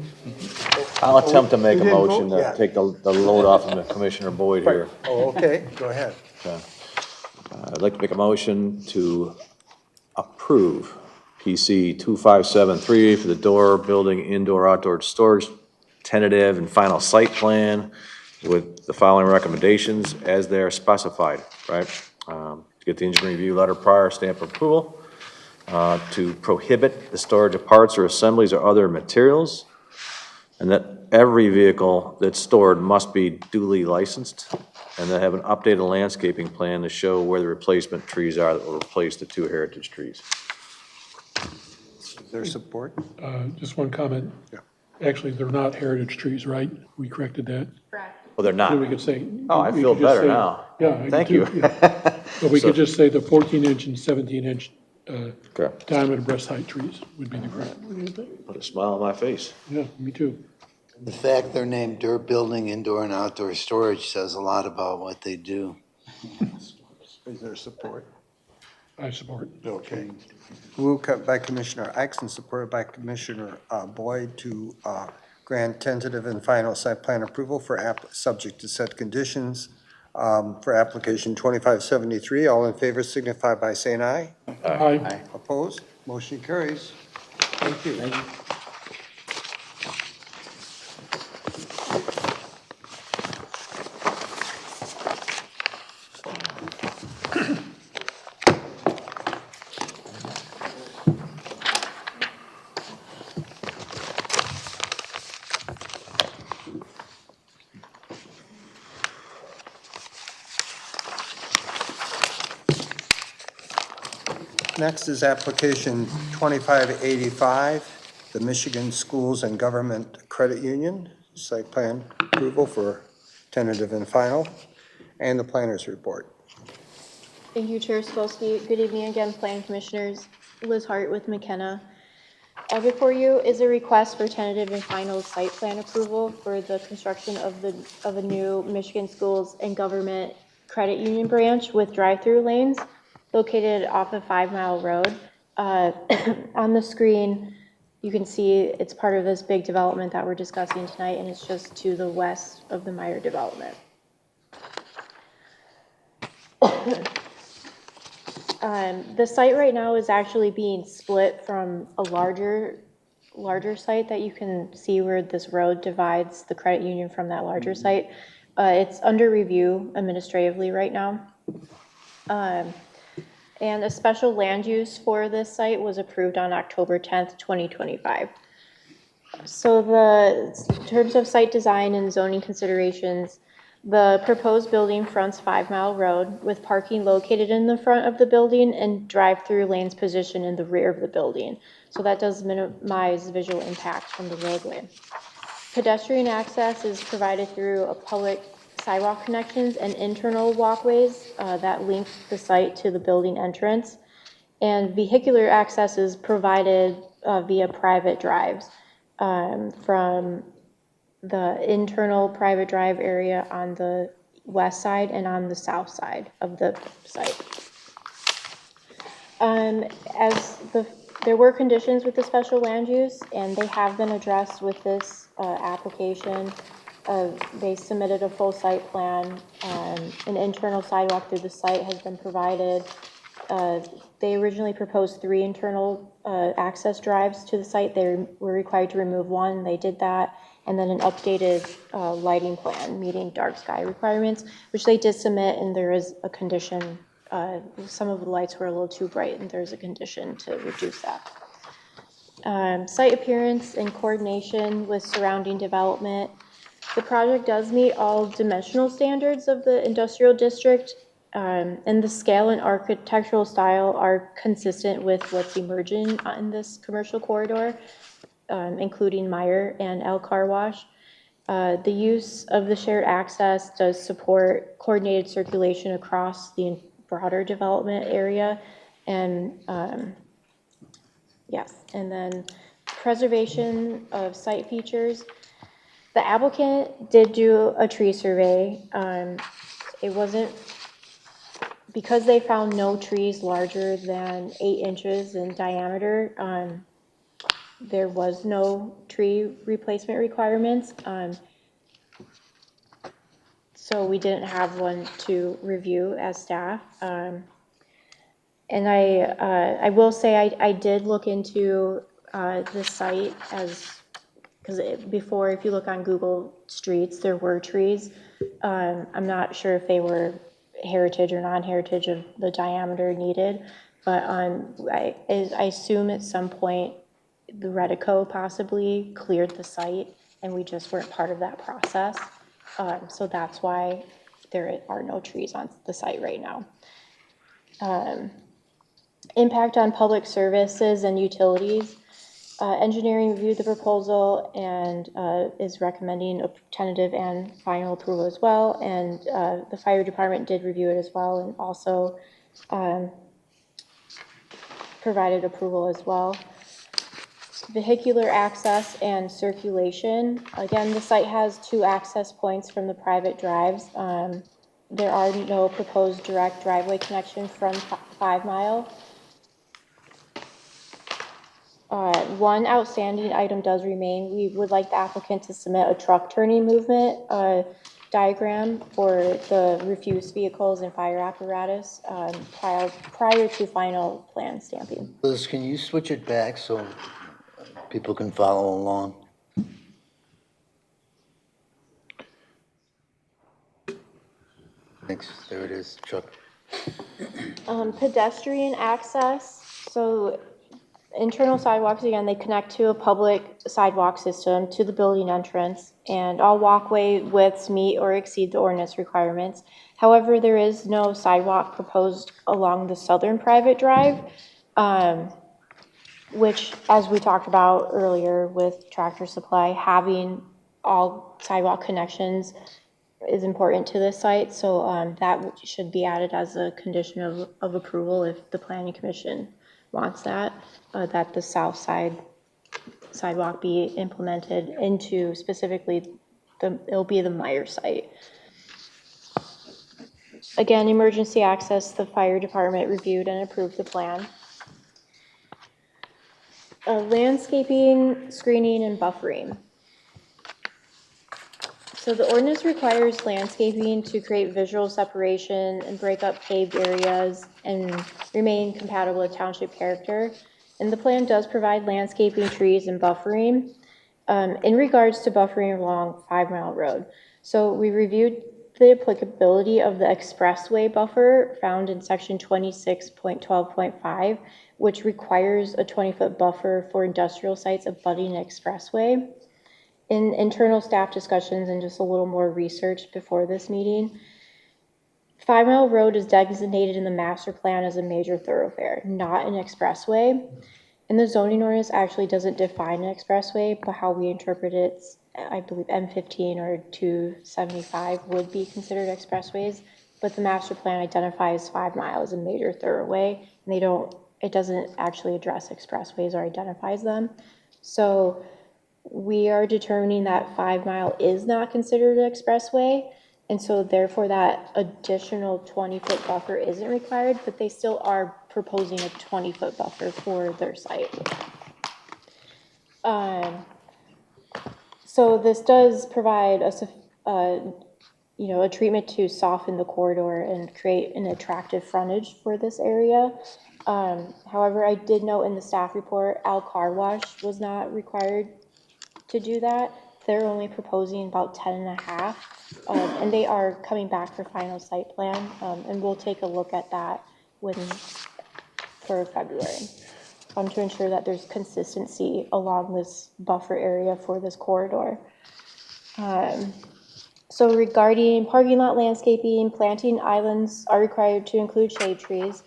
I'll attempt to make a We didn't motion vote to yet. take the load off of Commissioner Boyd here. Oh, okay, go ahead. I'd like to make a motion to approve PC 2573 for the door, building, indoor, outdoor storage, tentative and final site plan with the following recommendations as they are specified, right? To get the engineering review letter prior stamp of approval, to prohibit the storage of parts or assemblies or other materials, and that every vehicle that's stored must be duly licensed, and then have an updated landscaping plan to show where the replacement trees are that will replace the 2 heritage trees. Is there support? Just one comment. Yeah. Actually, they're not heritage trees, right? We corrected that. Well, they're not. So we could say. Oh, I we feel could just better say- now. Yeah. I do Thank too, you. yeah. But we could just say the 14-inch and 17-inch Okay. diameter breast height trees would be the correct. What do you think? Put a smile on my face. Yeah, me too. The fact they're named dirt building, indoor and outdoor storage says a lot about what they do. Is there support? I support. Okay. Moved by Commissioner Ix and supported by Commissioner Boyd to grant tentative and final site plan approval for subject to said conditions for application 2573. All in favor signify by saying aye. Aye. Opposed? Motion carries. Thank you. Next is application 2585, the Michigan Schools and Government Credit Union, site plan approval for tentative and final, and the planner's report. Thank you, Chair Spolsky. Good evening again, Plan Commissioners. Liz Hart with McKenna. Before you is a request for tentative and final site plan approval for the construction of a new Michigan Schools and Government Credit Union branch with drive-through lanes located off of 5 Mile Road. On the screen, you can see it's part of this big development that we're discussing tonight, and it's just to the west of the Meyer development. The site right now is actually being split from a larger site that you can see where this road divides the credit union from that larger site. It's under review administratively right now. And a special land use for this site was approved on October 10th, 2025. So in terms of site design and zoning considerations, the proposed building fronts 5 Mile Road with parking located in the front of the building and drive-through lanes positioned in the rear of the building. So that does minimize visual impact from the roadway. Pedestrian access is provided through a public sidewalk connections and internal walkways that link the site to the building entrance. And vehicular access is provided via private drives from the internal private drive area on the west side and on the south side of the site. There were conditions with the special land use, and they have been addressed with this application. They submitted a full site plan. An internal sidewalk through the site has been provided. They originally proposed 3 internal access drives to the site. They were required to remove 1. They did that. And then an updated lighting plan meeting dark sky requirements, which they did submit, and there is a condition. Some of the lights were a little too bright, and there's a condition to reduce that. Site appearance and coordination with surrounding development. The project does meet all dimensional standards of the industrial district. And the scale and architectural style are consistent with what's emerging in this commercial corridor, including Meyer and El Car Wash. The use of the shared access does support coordinated circulation across the broader development area. And yes, and then preservation of site features. The applicant did do a tree survey. It wasn't, because they found no trees larger than 8 inches in diameter, there was no tree replacement requirements. So we didn't have one to review as staff. And I will say I did look into the site as, because before, if you look on Google Streets, there were trees. I'm not sure if they were heritage or non-heritage of the diameter needed, but I assume at some point the Redico possibly cleared the site and we just weren't part of that process. So that's why there are no trees on the site right now. Impact on public services and utilities. Engineering reviewed the proposal and is recommending a tentative and final approval as well. And the fire department did review it as well and also provided approval as well. Vehicular access and circulation. Again, the site has 2 access points from the private drives. There are no proposed direct driveway connection from 5 Mile. One outstanding item does remain. We would like the applicant to submit a truck turning movement diagram for the refuse vehicles and fire apparatus prior to final plan stamping. Liz, can you switch it back so people can follow along? Thanks, there it is, Chuck. Pedestrian access. So internal sidewalks, again, they connect to a public sidewalk system to the building entrance, and all walkway widths meet or exceed the ordinance requirements. However, there is no sidewalk proposed along the southern private drive, which, as we talked about earlier with Tractor Supply, having all sidewalk connections is important to this site. So that should be added as a condition of approval if the planning commission wants that, that the south side sidewalk be implemented into specifically it'll be the Meyer site. Again, emergency access, the fire department reviewed and approved the plan. Landscaping, screening, and buffering. So the ordinance requires landscaping to create visual separation and break up paved areas and remain compatible with township character. And the plan does provide landscaping, trees, and buffering. In regards to buffering along 5 Mile Road. So we reviewed the applicability of the expressway buffer found in section 26.12.5, which requires a 20-foot buffer for industrial sites abutting an expressway. In internal staff discussions and just a little more research before this meeting, 5 Mile Road is designated in the master plan as a major thoroughfare, not an expressway. And the zoning ordinance actually doesn't define an expressway, but how we interpret it, I believe M15 or 275 would be considered expressways, but the master plan identifies 5 Mile as a major thoroughway, and it doesn't actually address expressways or identifies them. So we are determining that 5 Mile is not considered an expressway, and so therefore that additional 20-foot buffer isn't required, but they still are proposing a 20-foot buffer for their site. So this does provide a treatment to soften the corridor and create an attractive frontage for this area. However, I did note in the staff report, El Car Wash was not required to do that. They're only proposing about 10.5, and they are coming back for final site plan, and we'll take a look at that for February, to ensure that there's consistency along this buffer area for this corridor. So regarding parking lot landscaping, planting islands are required to include shade trees.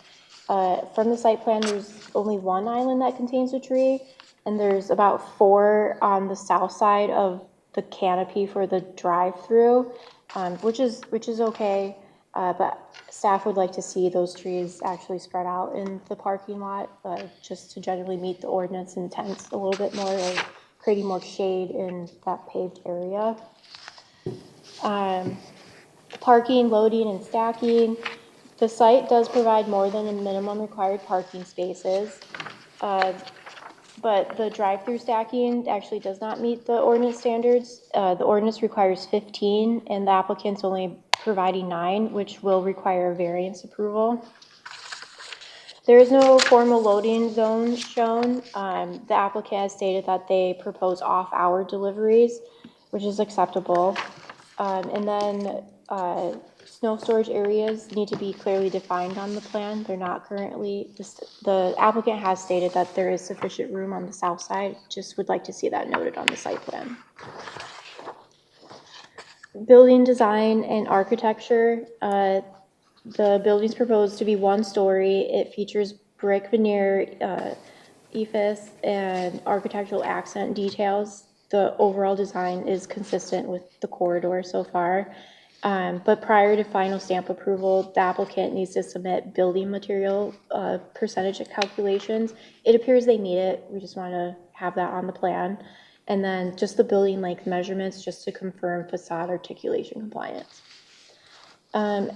From the site plan, there's only one island that contains a tree, and there's about 4 on the south side of the canopy for the drive-through, which is okay. But staff would like to see those trees actually spread out in the parking lot, just to generally meet the ordinance intents a little bit more, of creating more shade in that paved area. Parking, loading, and stacking. The site does provide more than a minimum required parking spaces, but the drive-through stacking actually does not meet the ordinance standards. The ordinance requires 15, and the applicant's only providing 9, which will require variance approval. There is no formal loading zone shown. The applicant has stated that they propose off-hour deliveries, which is acceptable. And then snow storage areas need to be clearly defined on the plan. They're not currently, the applicant has stated that there is sufficient room on the south side, just would like to see that noted on the site plan. Building design and architecture. The building's proposed to be 1-story. It features brick veneer, ephes, and architectural accent details. The overall design is consistent with the corridor so far. But prior to final stamp approval, the applicant needs to submit building material percentage calculations. It appears they meet it. We just want to have that on the plan. And then just the building length measurements just to confirm facade articulation compliance.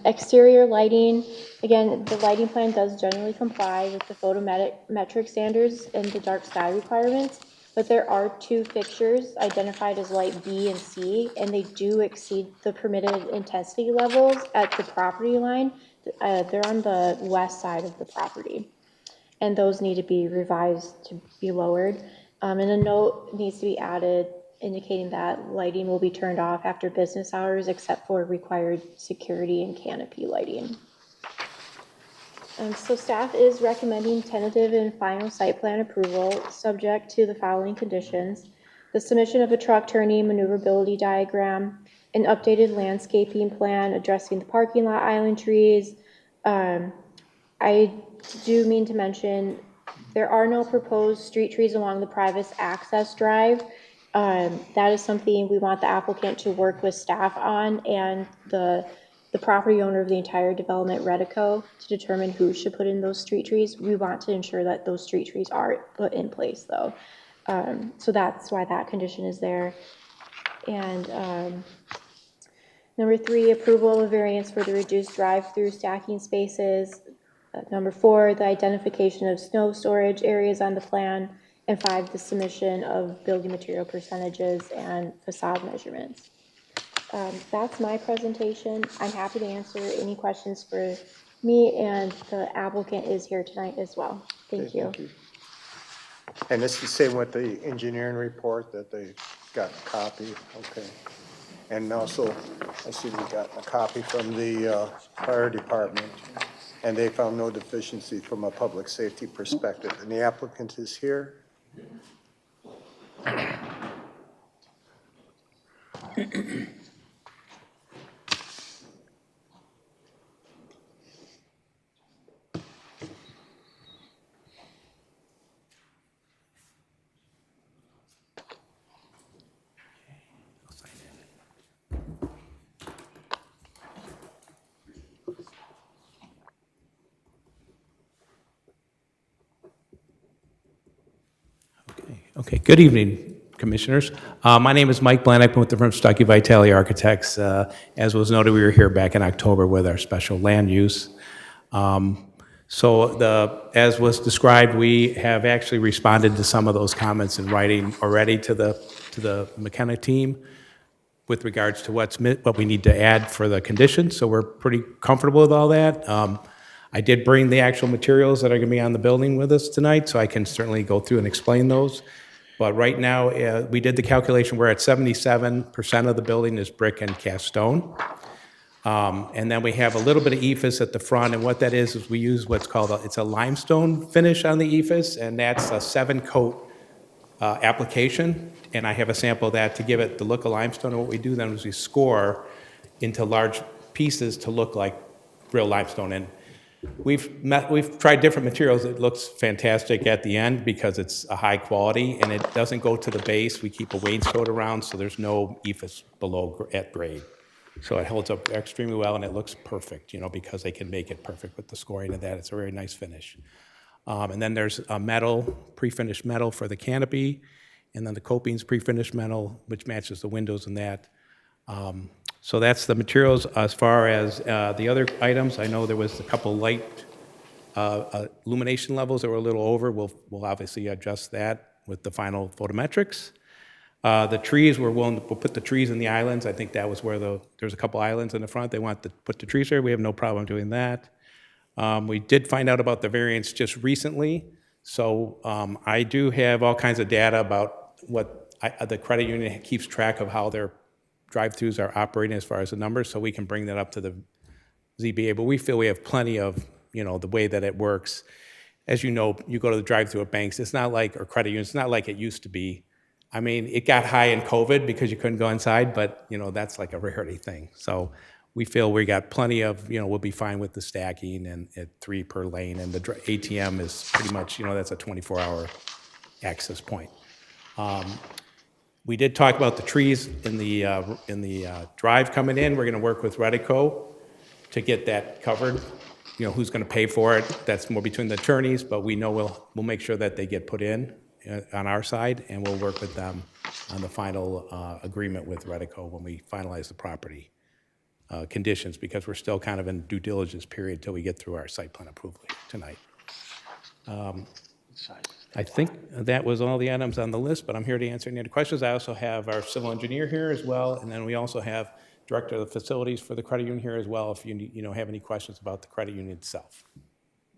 Exterior lighting, again, the lighting plan does generally comply with the photometric standards and the dark sky requirements, but there are 2 fixtures identified as light B and C, and they do exceed the permitted intensity levels at the property line. They're on the west side of the property, and those need to be revised to be lowered. And a note needs to be added indicating that lighting will be turned off after business hours except for required security and canopy lighting. So staff is recommending tentative and final site plan approval subject to the following conditions: the submission of a truck turning maneuverability diagram, an updated landscaping plan addressing the parking lot island trees. I do mean to mention there are no proposed street trees along the private access drive. That is something we want the applicant to work with staff on and the property owner of the entire development, Redico, to determine who should put in those street trees. We want to ensure that those street trees are put in place though. So that's why that condition is there. And number 3, approval of variance for the reduced drive-through stacking spaces. Number 4, the identification of snow storage areas on the plan. And 5, the submission of building material percentages and facade measurements. That's my presentation. I'm happy to answer any questions for me, and the applicant is here tonight as well. Thank you. And it's the same with the engineering report that they got a copy, okay. And also, I see we got a copy from the fire department, and they found no deficiency from a public safety perspective. And the applicant is here. Okay, good evening, Commissioners. My name is Mike Bland. I've been with the firm Stuckey Vitale Architects. As was noted, we were here back in October with our special land use. As was described, we have actually responded to some of those comments in writing already to the McKenna team with regards to what we need to add for the conditions, so we're pretty comfortable with all that. I did bring the actual materials that are going to be on the building with us tonight, so I can certainly go through and explain those. But right now, we did the calculation, we're at 77% of the building is brick and cast stone. And then we have a little bit of ephes at the front, and what that is we use what's called, it's a limestone finish on the ephes, and that's a 7-coat application. And I have a sample of that to give it the look of limestone. And what we do then is we score into large pieces to look like real limestone. And we've tried different materials. It looks fantastic at the end because it's a high quality and it doesn't go to the base. We keep a wainscot around so there's no ephes below at grade. So it holds up extremely well and it looks perfect, because they can make it perfect with the scoring of that. It's a very nice finish. And then there's a metal, pre-finished metal for the canopy, and then the coping's pre-finished metal, which matches the windows and that. So that's the materials. As far as the other items, I know there was a couple light illumination levels that were a little over. We'll obviously adjust that with the final photometrics. The trees, we'll put the trees in the islands. I think that was where there's a couple islands in the front. They want to put the trees there. We have no problem doing that. We did find out about the variance just recently. So I do have all kinds of data about what the credit union keeps track of how their drive-throughs are operating as far as the numbers, so we can bring that up to the ZBA. But we feel we have plenty of, the way that it works. As you know, you go to the drive-through at banks, it's not like, or credit unions, it's not like it used to be. I mean, it got high in COVID because you couldn't go inside, but, that's like a rarity thing. So we feel we got plenty of, we'll be fine with the stacking and at 3 per lane. And the ATM is pretty much, that's a 24-hour access point. We did talk about the trees in the drive coming in. We're going to work with Redico to get that covered. Who's going to pay for it? That's more between the attorneys, but we know we'll make sure that they get put in on our side, and we'll work with them on the final agreement with Redico when we finalize the property conditions, because we're still kind of in due diligence period until we get through our site plan approval here tonight. I think that was all the items on the list, but I'm here to answer any other questions. I also have our civil engineer here as well, and then we also have director of the facilities for the credit union here as well, if you have any questions about the credit union itself.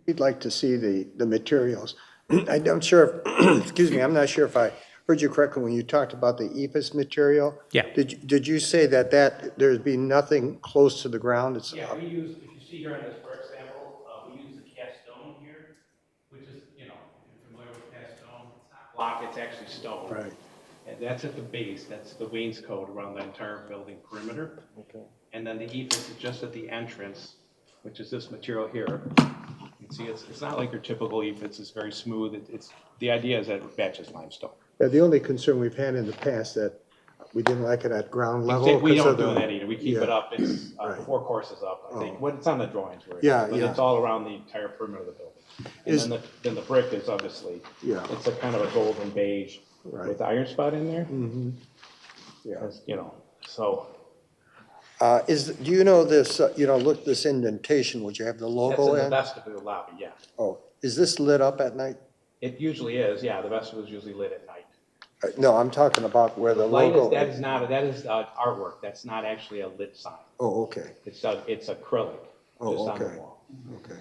We'd like to see the materials. I'm not sure, excuse me, I'm not sure if I heard you correctly when you talked about the EPIS material. Yeah. Did you say that there'd be nothing close to the ground? Yeah, we use, if you see here on this for example, we use the cast stone here, which is, if you're familiar with cast stone, it's not block, it's actually stone. Right. And that's at the base, that's the wainscot around the entire building perimeter. Okay. And then the EPIS is just at the entrance, which is this material here. You can see it's not like your typical EPIS, it's very smooth. The idea is that it matches limestone. Yeah, the only concern we've had in the past that we didn't like it at ground level. We 'cause don't of do the- that either, we keep it yeah. up, it's Right. 4 courses up, I think. Well, it's on the drawings where it is, Yeah, but yeah. it's all around the entire perimeter of the building. And then the brick is obviously, Yeah. it's a kind of a golden beige Right. with iron spot in there. Mm-hmm. Yeah. So Do you know this, look, this indentation, would you have the that's logo in the in? vestibule lobby, yeah. Oh, is this lit up at night? It usually is, yeah, the vestibule is usually lit at night. No, I'm talking about where the Light logo. that is artwork, that's not actually a lit sign. Oh, okay. It's acrylic, Oh, just on the okay. wall. Okay.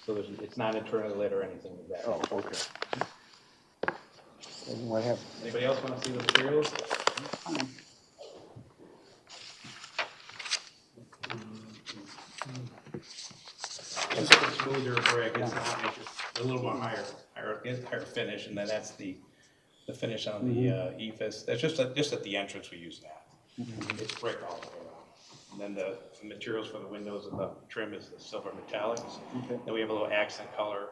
So it's not internally lit or anything like that. Oh, okay. Anyone have? Anybody else want to see the materials? It's a smoother brick, it's just a little more higher finish, and then that's the finish on the EFS. That's just at the entrance we use that. It's brick all the way around. And then the materials for the windows and the trim is the silver metallics. Then we have a little accent color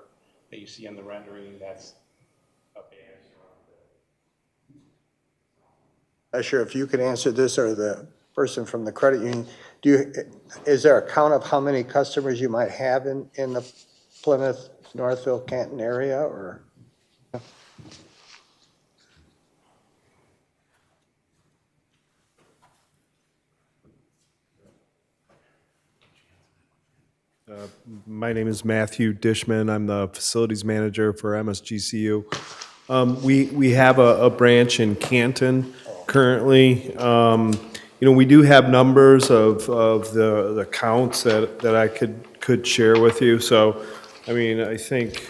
that you see on the rendering, that's a band. Not sure if you could answer this or the person from the credit union. Is there a count of how many customers you might have in the Plymouth, Northville, Canton area, or? My name is Matthew Dishman. I'm the facilities manager for MSGCU. We have a branch in Canton currently. We do have numbers of the counts that I could share with you. So, I think.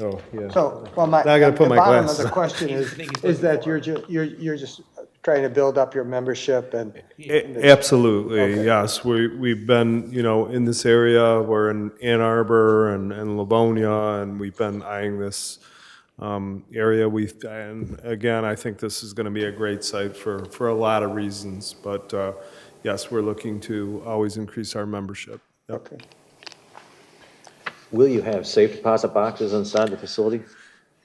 Oh, yeah. So, well, the bottom of the question is that you're just trying to build up your membership and. Absolutely, Okay. yes. We've been, in this area. We're in Ann Arbor and Livonia, and we've been eyeing this area. And again, I think this is going to be a great site for a lot of reasons. But yes, we're looking to always increase our membership. Yep. Okay. Will you have safe deposit boxes inside the facility?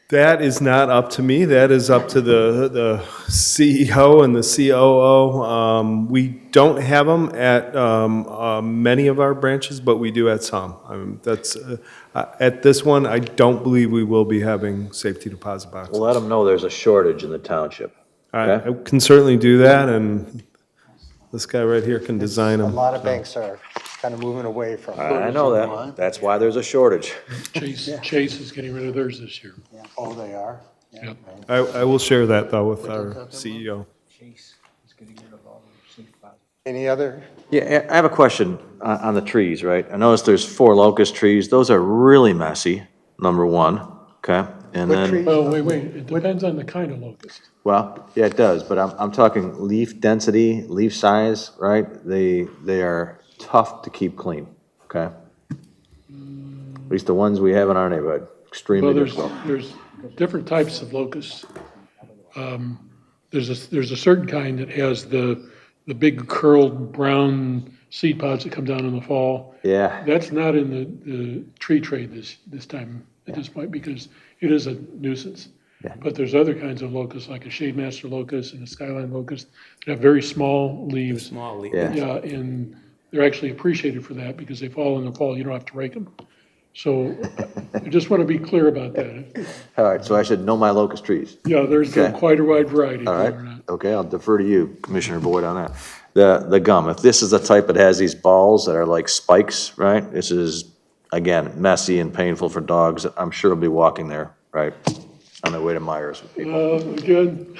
That is not up to me. That is up to the CEO and the COO. We don't have them at many of our branches, but we do at some. At this one, I don't believe we will be having safety deposit boxes. Well, let them know there's a shortage in the township. I can certainly do that, and this guy right here can design A them. lot of banks are kind of moving away from. I know that. That's why there's a shortage. Chase is getting rid of theirs this year. Oh, they are? Yep. I will share that, though, with our CEO. Any other? Yeah, I have a question on the trees, right? I noticed there's 4 locust trees. Those are really messy, number one, okay? And What then, trees? Well, wait, it depends on the kind of locust. well, yeah, it does, but I'm talking leaf density, leaf size, right? They are tough to keep clean, okay? At least the ones we have in our neighborhood, extremely Well, difficult. there's different types of locusts. There's a certain kind that has the big curled brown seed pods that come down in the fall. Yeah, That's not in the tree trade this time, at this point, because it is a nuisance. Yeah. But there's other kinds of locusts, like a shademaster locust and a skyline locust, that have very small leaves. Small leaf. yeah. Yeah, and they're actually appreciated for that, because they fall in the fall, you don't have to rake them. So I just want to be clear about that. All right, so I should know my locust trees. Yeah, there's Okay. quite a wide variety. All believe right, it or not. okay, I'll defer to you, Commissioner Boyd, on that. The gum, if this is the type that has these balls that are like spikes, right? This is, again, messy and painful for dogs. I'm sure will be walking there, right? On their way to Myers with people. Again,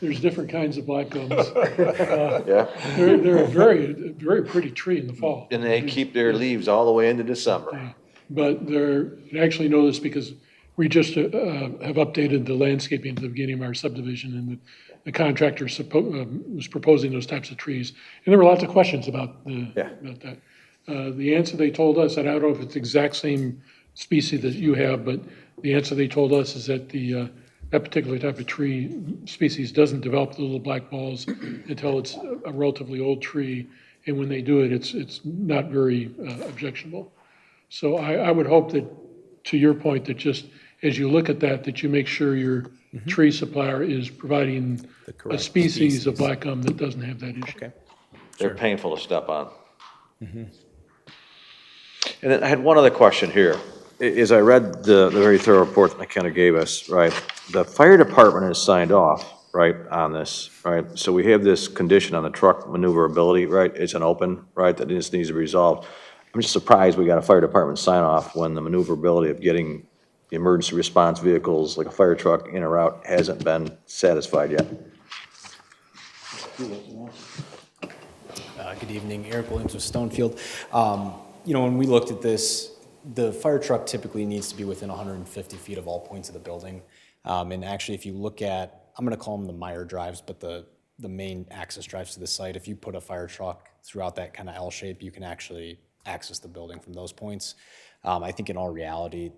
there's different kinds of black gums. Yeah, They're a very pretty tree in the fall. and they keep their leaves all the way into December. But I actually know this because we just have updated the landscaping at the beginning of our subdivision, and the contractor was proposing those types of trees. And there were lots of questions about that. The answer they told us, and I don't know if it's the exact same species that you have, but the answer they told us is that that particular type of tree species doesn't develop the little black balls until it's a relatively old tree. And when they do it, it's not very objectionable. So I would hope that, to your point, that just as you look at that you make sure your tree supplier is providing a correct species of black gum that doesn't have that issue. Okay. They're painful to step on. And then I had one other question here. As I read the very thorough report that McKenna gave us, right, the fire department has signed off, right, on this, right? So we have this condition on the truck maneuverability, right? It's an open, right, that just needs to be resolved. I'm just surprised we got a fire department sign off when the maneuverability of getting emergency response vehicles like a fire truck in or out hasn't been satisfied yet. Good evening, Eric Williams with Stonefield. When we looked at this, the fire truck typically needs to be within 150 feet of all points of the building. And actually, if you look at, I'm going to call them the Meyer drives, but the main access drives to the site, if you put a fire truck throughout that kind of L shape, you can actually access the building from those points. I think in all reality,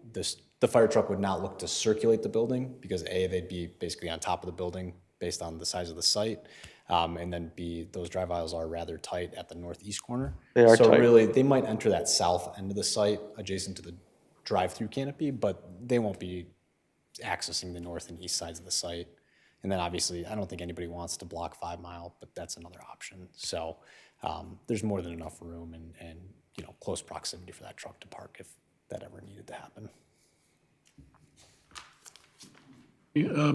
the fire truck would not look to circulate the building because A, they'd be basically on top of the building based on the size of the site. And then B, those drive aisles are rather tight at the northeast corner. They are so tight. really, they might enter that south end of the site adjacent to the drive-through canopy, but they won't be accessing the north and east sides of the site. And then obviously, I don't think anybody wants to block 5 Mile, but that's another option. So there's more than enough room and close proximity for that truck to park if that ever needed to happen.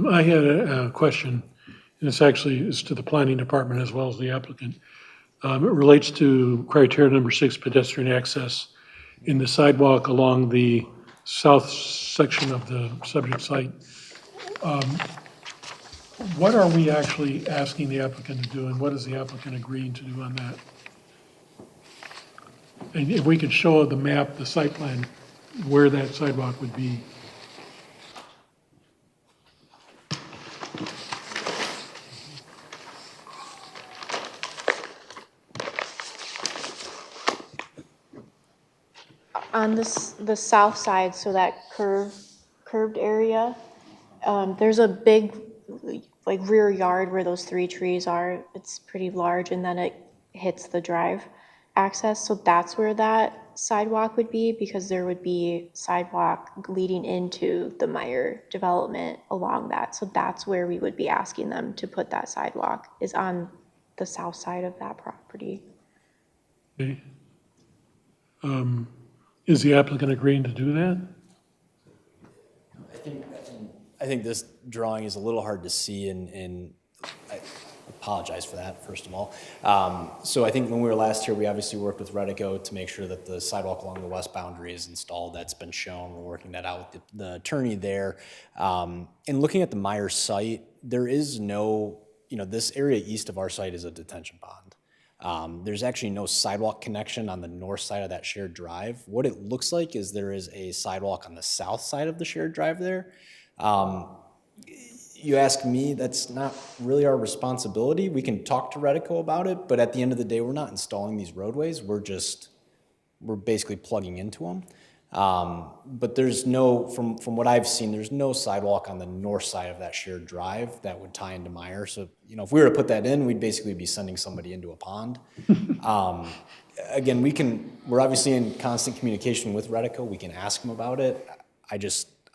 I had a question, and this actually is to the planning department as well as the applicant. It relates to criteria number 6, pedestrian access in the sidewalk along the south section of the subject site. What are we actually asking the applicant to do, and what is the applicant agreeing to do on that? And if we could show the map, the site plan, where that sidewalk would be. On the south side, so that curve curved area. There's a big, like, rear yard where those 3 trees are. It's pretty large, and then it hits the drive access. So that's where that sidewalk would be, because there would be sidewalk leading into the Meyer development along that. So that's where we would be asking them to put that sidewalk, is on the south side of that property. Okay. Is the applicant agreeing to do that? I think this drawing is a little hard to see, and I apologize for that, first of all. So I think when we were last here, we obviously worked with Redico to make sure that the sidewalk along the west boundary is installed. That's been shown. We're working that out with the attorney there. And looking at the Meyer site, there is no, this area east of our site is a detention pond. There's actually no sidewalk connection on the north side of that shared drive. What it looks like is there is a sidewalk on the south side of the shared drive there. You ask me, that's not really our responsibility. We can talk to Redico about it, but at the end of the day, we're not installing these roadways. We're basically plugging into them. But there's no, from what I've seen, there's no sidewalk on the north side of that shared drive that would tie into Meyer. So, if we were to put that in, we'd basically be sending somebody into a pond. Again, we're obviously in constant communication with Redico. We can ask them about it.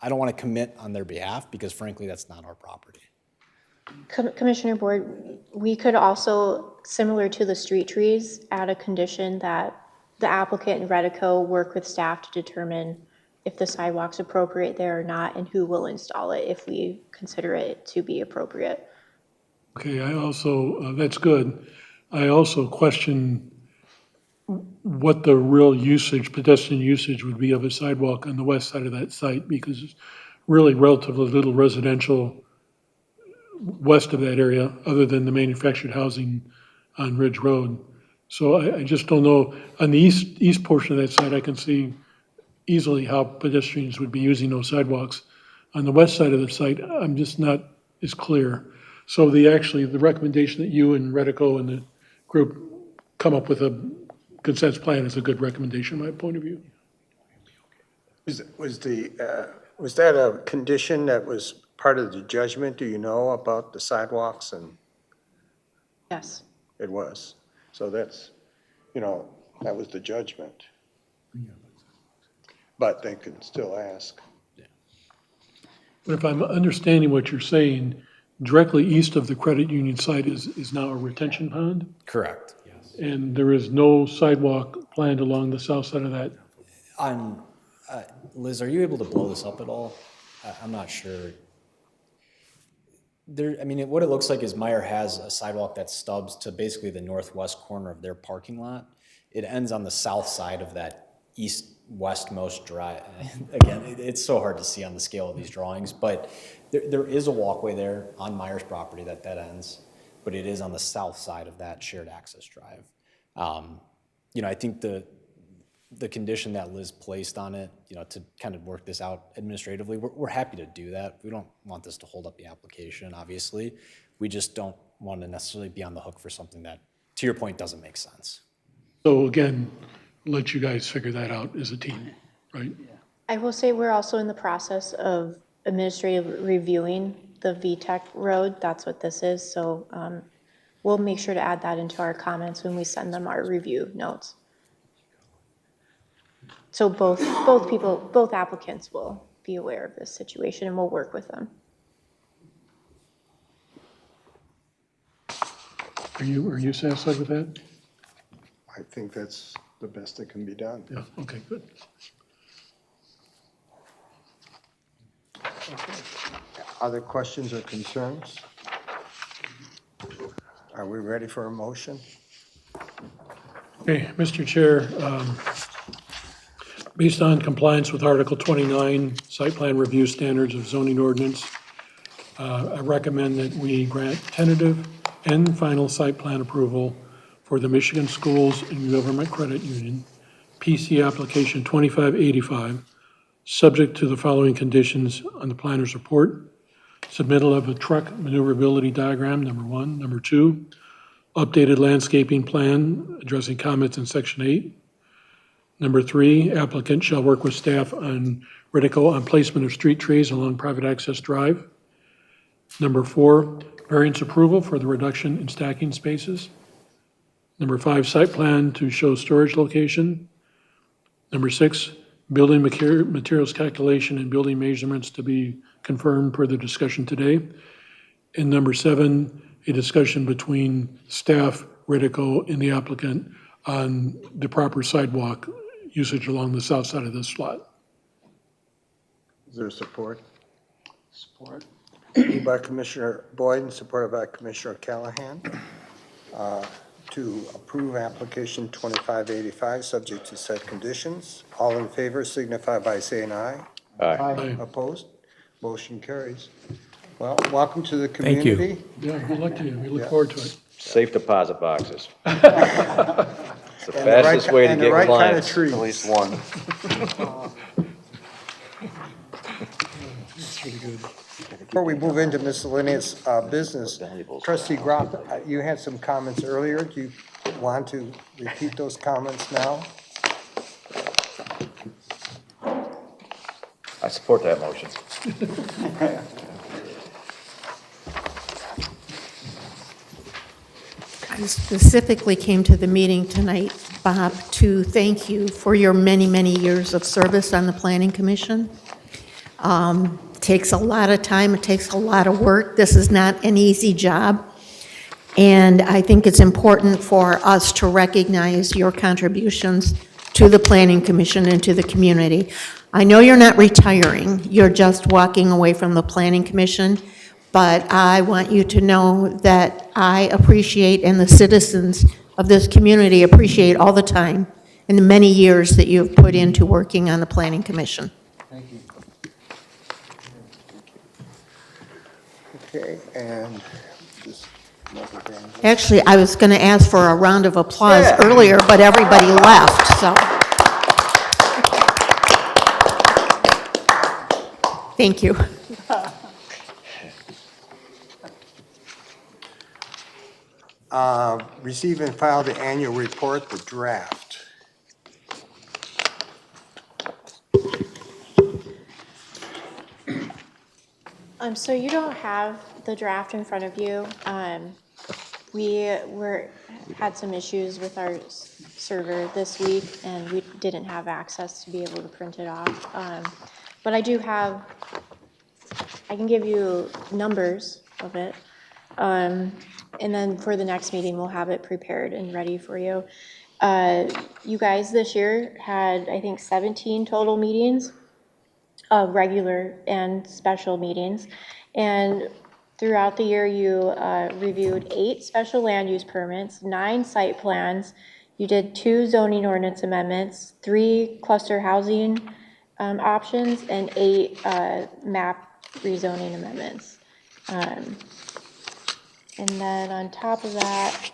I don't want to commit on their behalf because frankly, that's not our property. Commissioner Board, we could also, similar to the street trees, add a condition that the applicant and Redico work with staff to determine if the sidewalk's appropriate there or not, and who will install it if we consider it to be appropriate. Okay, I also, that's good. I also question what the real usage, pedestrian usage would be of a sidewalk on the west side of that site, because it's really relatively little residential west of that area, other than the manufactured housing on Ridge Road. So I just don't know. On the east portion of that site, I can see easily how pedestrians would be using those sidewalks. On the west side of the site, I'm just not as clear. So the recommendation that you and Redico and the group come up with a consensus plan is a good recommendation, my point of view. Was that a condition that was part of the judgment? Do you know about the sidewalks? And Yes. it was. So that's, that was the judgment. But they can still ask. But if I'm understanding what you're saying, directly east of the credit union site is now a retention pond? Correct. Yes. And there is no sidewalk planned along the south side of that? Liz, are you able to blow this up at all? I'm not sure. What it looks like is Meyer has a sidewalk that stubs to basically the northwest corner of their parking lot. It ends on the south side of that east-westmost drive. Again, it's so hard to see on the scale of these drawings, but there is a walkway there on Meyer's property that ends, but it is on the south side of that shared access drive. I think the condition that Liz placed on it, to kind of work this out administratively, we're happy to do that. We don't want this to hold up the application, obviously. We just don't want to necessarily be on the hook for something that, to your point, doesn't make sense. So again, let you guys figure that out as a team, right? I will say we're also in the process of administrative reviewing the VTEC road. That's what this is. So we'll make sure to add that into our comments when we send them our review notes. So both applicants will be aware of this situation, and we'll work with them. Are you satisfied with that? I think that's the best that can be done. Yeah, okay, good. Okay. Other questions or concerns? Are we ready for a motion? Okay, Mr. Chair, based on compliance with Article 29, Site Plan Review Standards of Zoning Ordinance, I recommend that we grant tentative and final site plan approval for the Michigan Schools and Government Credit Union, PC application 2585, subject to the following conditions on the planner's report: submittal of a truck maneuverability diagram, number 1. Number 2, updated landscaping plan addressing comments in section 8. Number 3, applicant shall work with staff on Ritico on placement of street trees along private access drive. Number 4, variance approval for the reduction in stacking spaces. Number 5, site plan to show storage location. Number 6, building materials calculation and building measurements to be confirmed per the discussion today. And number 7, a discussion between staff, Ritico, and the applicant on the proper sidewalk usage along the south side of this lot. Is there support? Support. Moved by Commissioner Boyd and supported by Commissioner Callahan to approve application 2585, subject to said conditions. All in favor signify by saying aye. Aye. Opposed? Motion carries. Well, welcome to the Thank you. community. Yeah, good luck to you. We look Yeah. forward to it. Safe deposit boxes. It's the And the right fastest way to and the get right kind of clients. trees. At least one. That's really good. Before we move into miscellaneous business, Trustee Groff, you had some comments earlier. Do you want to repeat those comments now? I support that motion. I specifically came to the meeting tonight, Bob, to thank you for your many, many years of service on the Planning Commission. It takes a lot of time, it takes a lot of work. This is not an easy job. And I think it's important for us to recognize your contributions to the Planning Commission and to the community. I know you're not retiring, you're just walking away from the Planning Commission, but I want you to know that I appreciate, and the citizens of this community appreciate all the time and the many years that you've put into working on the Planning Commission. Thank you. Okay, and just another thing. Actually, I was going to ask for a round of applause earlier, but everybody left, so. Thank you. Receive and file the annual report, the draft. So you don't have the draft in front of you. Had some issues with our server this week, and we didn't have access to be able to print it off. But I can give you numbers of it. And then for the next meeting, we'll have it prepared and ready for you. You guys this year had, I think, 17 total meetings, regular and special meetings. And throughout the year, you reviewed 8 special land use permits, 9 site plans. You did 2 zoning ordinance amendments, 3 cluster housing options, and 8 map rezoning amendments. And then on top of that,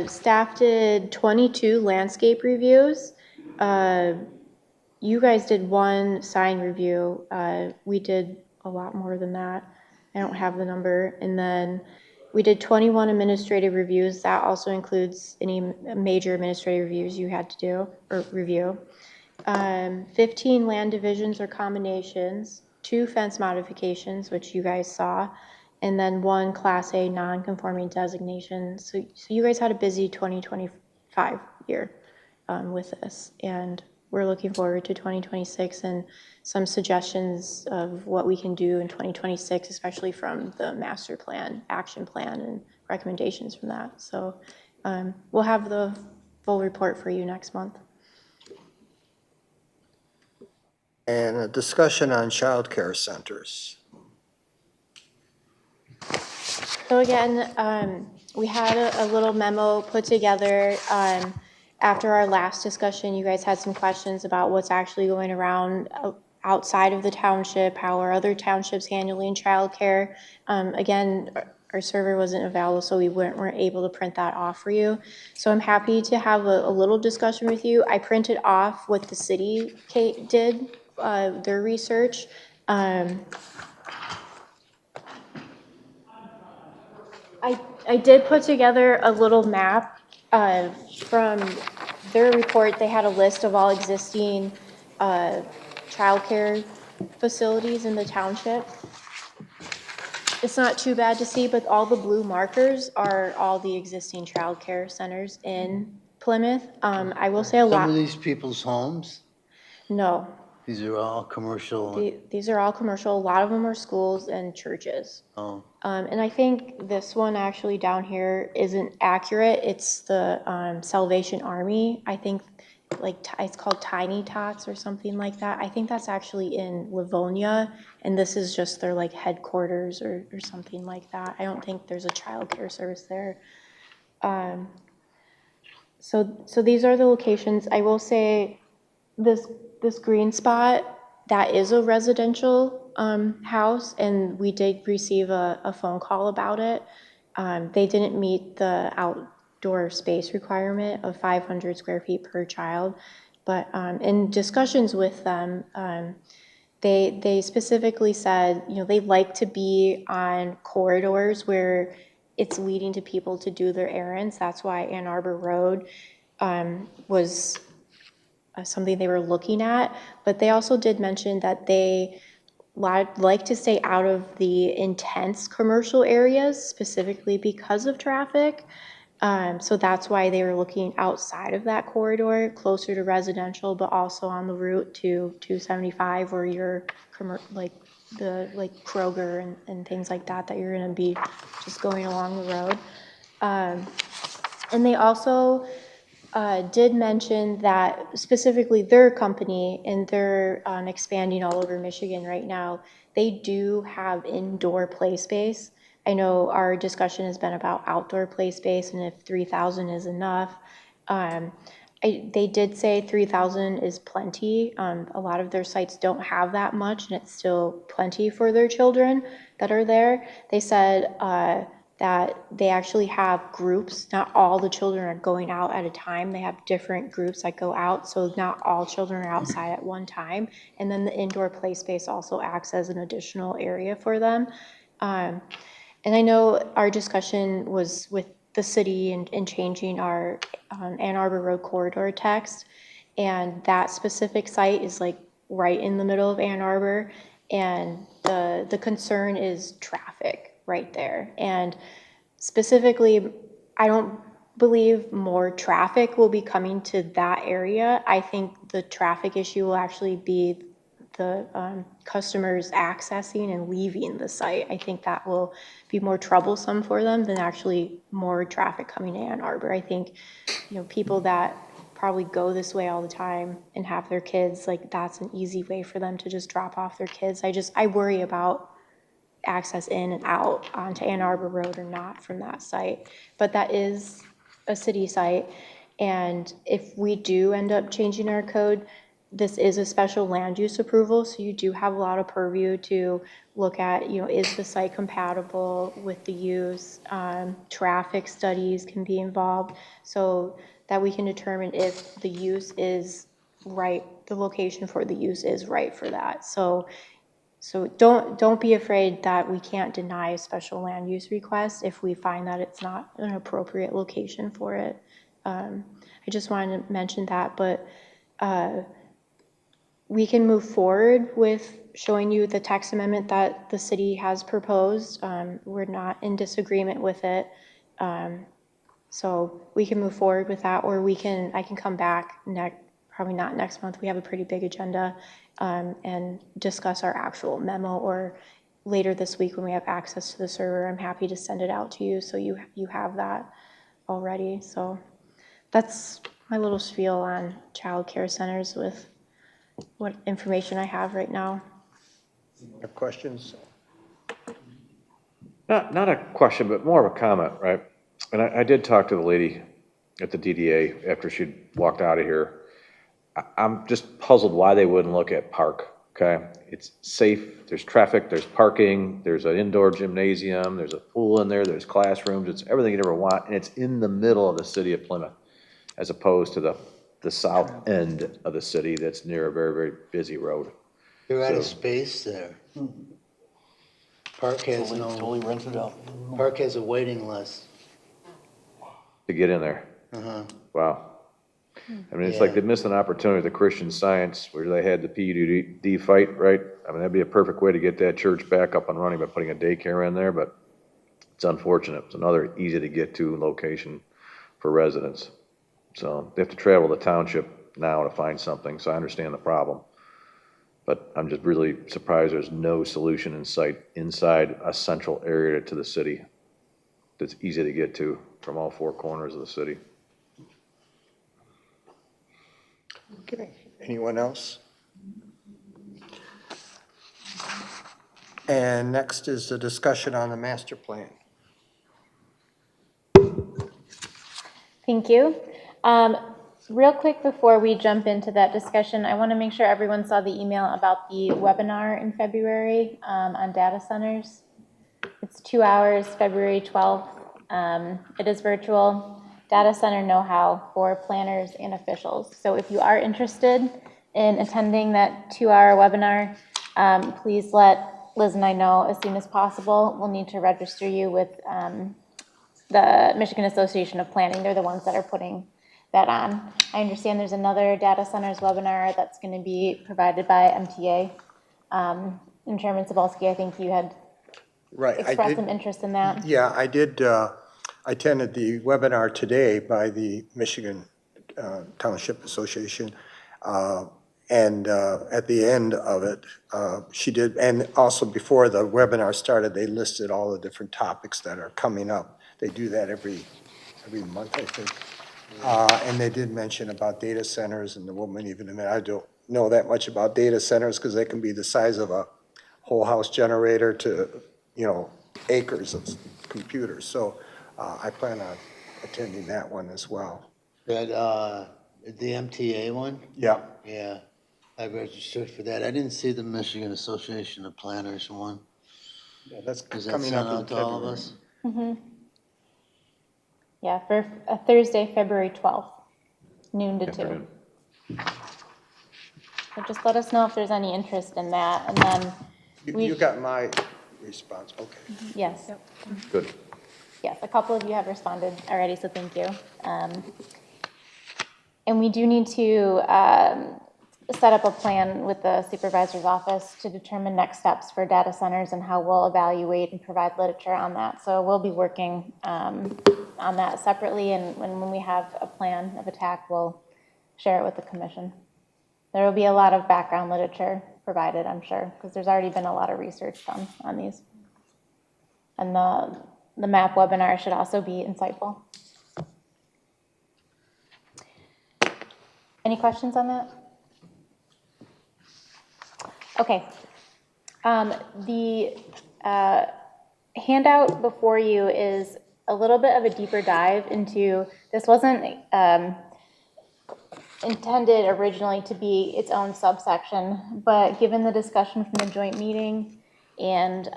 staff did 22 landscape reviews. You guys did 1 sign review. We did a lot more than that. I don't have the number. And then we did 21 administrative reviews. That also includes any major administrative reviews you had to do or review. 15 land divisions or combinations, 2 fence modifications, which you guys saw, and then 1 Class A non-conforming designation. So you guys had a busy 2025 year with this, and we're looking forward to 2026 and some suggestions of what we can do in 2026, especially from the master plan, action plan, and recommendations from that. So we'll have the full report for you next month. And a discussion on child care centers. So again, we had a little memo put together. After our last discussion, you guys had some questions about what's actually going around outside of the township, how are other townships handling childcare. Again, our server wasn't available, so we weren't able to print that off for you. So I'm happy to have a little discussion with you. I printed off what the city did, their research. I did put together a little map from their report, they had a list of all existing childcare facilities in the township. It's not too bad to see, but all the blue markers are all the existing childcare centers in Plymouth. I will say a Some lot, of these people's homes, no, these are all commercial. these are all commercial. A lot of them are schools and churches. Oh, And I think this one actually down here isn't accurate. It's the Salvation Army. I think it's called Tiny Tots or something like that. I think that's actually in Livonia, and this is just their like headquarters or something like that. I don't think there's a childcare service there. So these are the locations. I will say this green spot, that is a residential house, and we did receive a phone call about it. They didn't meet the outdoor space requirement of 500 square feet per child, but in discussions with them, they specifically said, you know, they like to be on corridors where it's leading to people to do their errands. That's why Ann Arbor Road was something they were looking at, but they also did mention that they like to stay out of the intense commercial areas, specifically because of traffic. So that's why they were looking outside of that corridor, closer to residential, but also on the route to 275, where you're like Kroger and things like that you're going to be just going along the road. And they also did mention that specifically their company, and they're expanding all over Michigan right now, they do have indoor play space. I know our discussion has been about outdoor play space and if 3,000 is enough. They did say 3,000 is plenty. A lot of their sites don't have that much, and it's still plenty for their children that are there. They said that they actually have groups. Not all the children are going out at a time. They have different groups that go out, so not all children are outside at one time. And then the indoor play space also acts as an additional area for them. And I know our discussion was with the city and changing our Ann Arbor Road corridor text. And that specific site is like right in the middle of Ann Arbor. And the concern is traffic right there. And specifically, I don't believe more traffic will be coming to that area. I think the traffic issue will actually be the customers accessing and leaving the site. I think that will be more troublesome for them than actually more traffic coming to Ann Arbor. I think, you know, people that probably go this way all the time and have their kids, like that's an easy way for them to just drop off their kids. I worry about access in and out onto Ann Arbor Road or not from that site. But that is a city site. And if we do end up changing our code, this is a special land use approval, so you do have a lot of purview to look at, you know, is the site compatible with the use? Traffic studies can be involved so that we can determine if the use is right, the location for the use is right for that. So don't be afraid that we can't deny a special land use request if we find that it's not an appropriate location for it. I just wanted to mention that, but we can move forward with showing you the text amendment that the city has proposed. We're not in disagreement with it. So we can move forward with that, or I can come back probably not next month. We have a pretty big agenda, and discuss our actual memo, or later this week when we have access to the server, I'm happy to send it out to you so you have that already. So that's my little spiel on child care centers with what information I have right now. Have questions? Not a question, but more of a comment, right? And I did talk to the lady at the DDA after she'd walked out of here. I'm just puzzled why they wouldn't look at park, okay? It's safe, there's traffic, there's parking, there's an indoor gymnasium, there's a pool in there, there's classrooms, it's everything you'd ever want, and it's in the middle of the city of Plymouth, as opposed to the south end of the city that's near a very, very busy road. They're out of space there. Park has Totally rented out. Park has a waiting list. To get in there. Uh-huh. Wow. I mean, it's like they missed an opportunity with the Christian Science where they had the PUD fight, right? I mean, that'd be a perfect way to get that church back up and running by putting a daycare in there, but it's unfortunate. It's another easy to get to location for residents. So they have to travel the township now to find something, so I understand the problem. But I'm just really surprised there's no solution in sight inside a central area to the city that's easy to get to from all four corners of the city. Okay, anyone else? And next is the discussion on the master plan. Thank you. Real quick before we jump into that discussion, I want to make sure everyone saw the email about the webinar in February on data centers. It's 2 hours, February 12th. It is virtual. Data center know-how for planners and officials. So if you are interested in attending that 2-hour webinar, please let Liz and I know as soon as possible. We'll need to register you with the Michigan Association of Planning. They're the ones that are putting that on. I understand there's another data centers webinar that's going to be provided by MTA. And Chairman Cebulski, I think you had expressed some interest in that. Yeah, I did. I attended the webinar today by the Michigan Township Association. And at the end of it, she did, and also before the webinar started, they listed all the different topics that are coming up. They do that every month, I think. And they did mention about data centers, and the woman even admitted, I don't know that much about data centers because they can be the size of a whole house generator to, acres of computers. So I plan on attending that one as well. That, the MTA one? Yeah. Yeah, I registered for that. I didn't see the Michigan Association of Planners one. Yeah, that's Is that coming sent up in out to all of February. us? Mm-hmm. Yeah, for Thursday, February 12th, noon to 2. So just let us know if there's any interest in that, and then You got my response, okay. yes. Good. Yes, a couple of you have responded already, so thank you. And we do need to set up a plan with the supervisor's office to determine next steps for data centers and how we'll evaluate and provide literature on that. So we'll be working on that separately, and when we have a plan of attack, we'll share it with the commission. There will be a lot of background literature provided, I'm sure, because there's already been a lot of research done on these. And the MAP webinar should also be insightful. Any questions on that? Okay. The handout before you is a little bit of a deeper dive into, this wasn't intended originally to be its own subsection, but given the discussion from the joint meeting and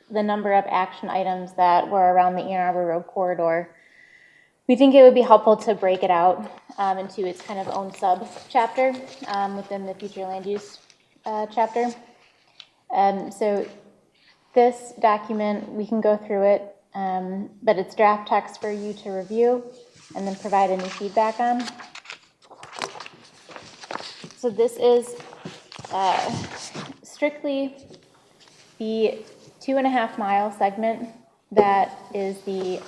the number of action items that were around the Ann Arbor Road corridor, we think it would be helpful to break it out into its kind of own sub-chapter within the future land use chapter. So this document, we can go through it, but it's draft text for you to review and then provide any feedback on. So this is strictly the 2.5-mile segment that is the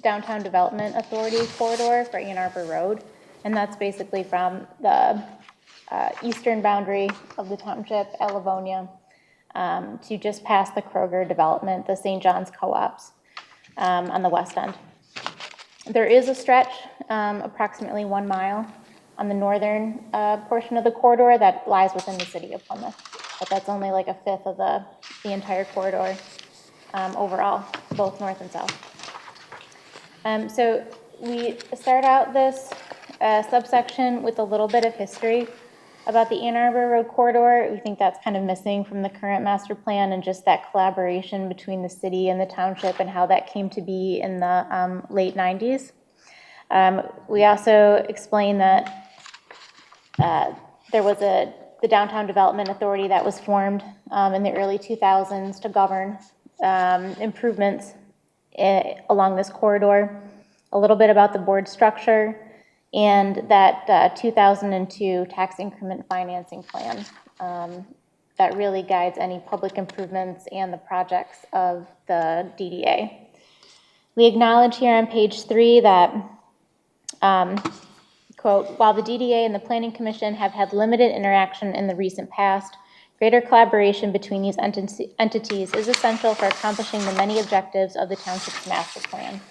Downtown Development Authority corridor for Ann Arbor Road. And that's basically from the eastern boundary of the township at Livonia to just past the Kroger development, the St. John's Co-ops on the west end. There is a stretch, approximately 1 mile, on the northern portion of the corridor that lies within the city of Plymouth. But that's only like a fifth of the entire corridor overall, both north and south. So we start out this subsection with a little bit of history about the Ann Arbor Road corridor. We think that's kind of missing from the current master plan, and just that collaboration between the city and the township and how that came to be in the late 90s. We also explain that there was the Downtown Development Authority that was formed in the early 2000s to govern improvements along this corridor. a little bit about the board structure, and that 2002 tax increment financing plan that really guides any public improvements and the projects of the DDA. We acknowledge here on page 3 that, quote, while the DDA and the Planning Commission have had limited interaction in the recent past, greater collaboration between these entities is essential for accomplishing the many objectives of the township's master plan.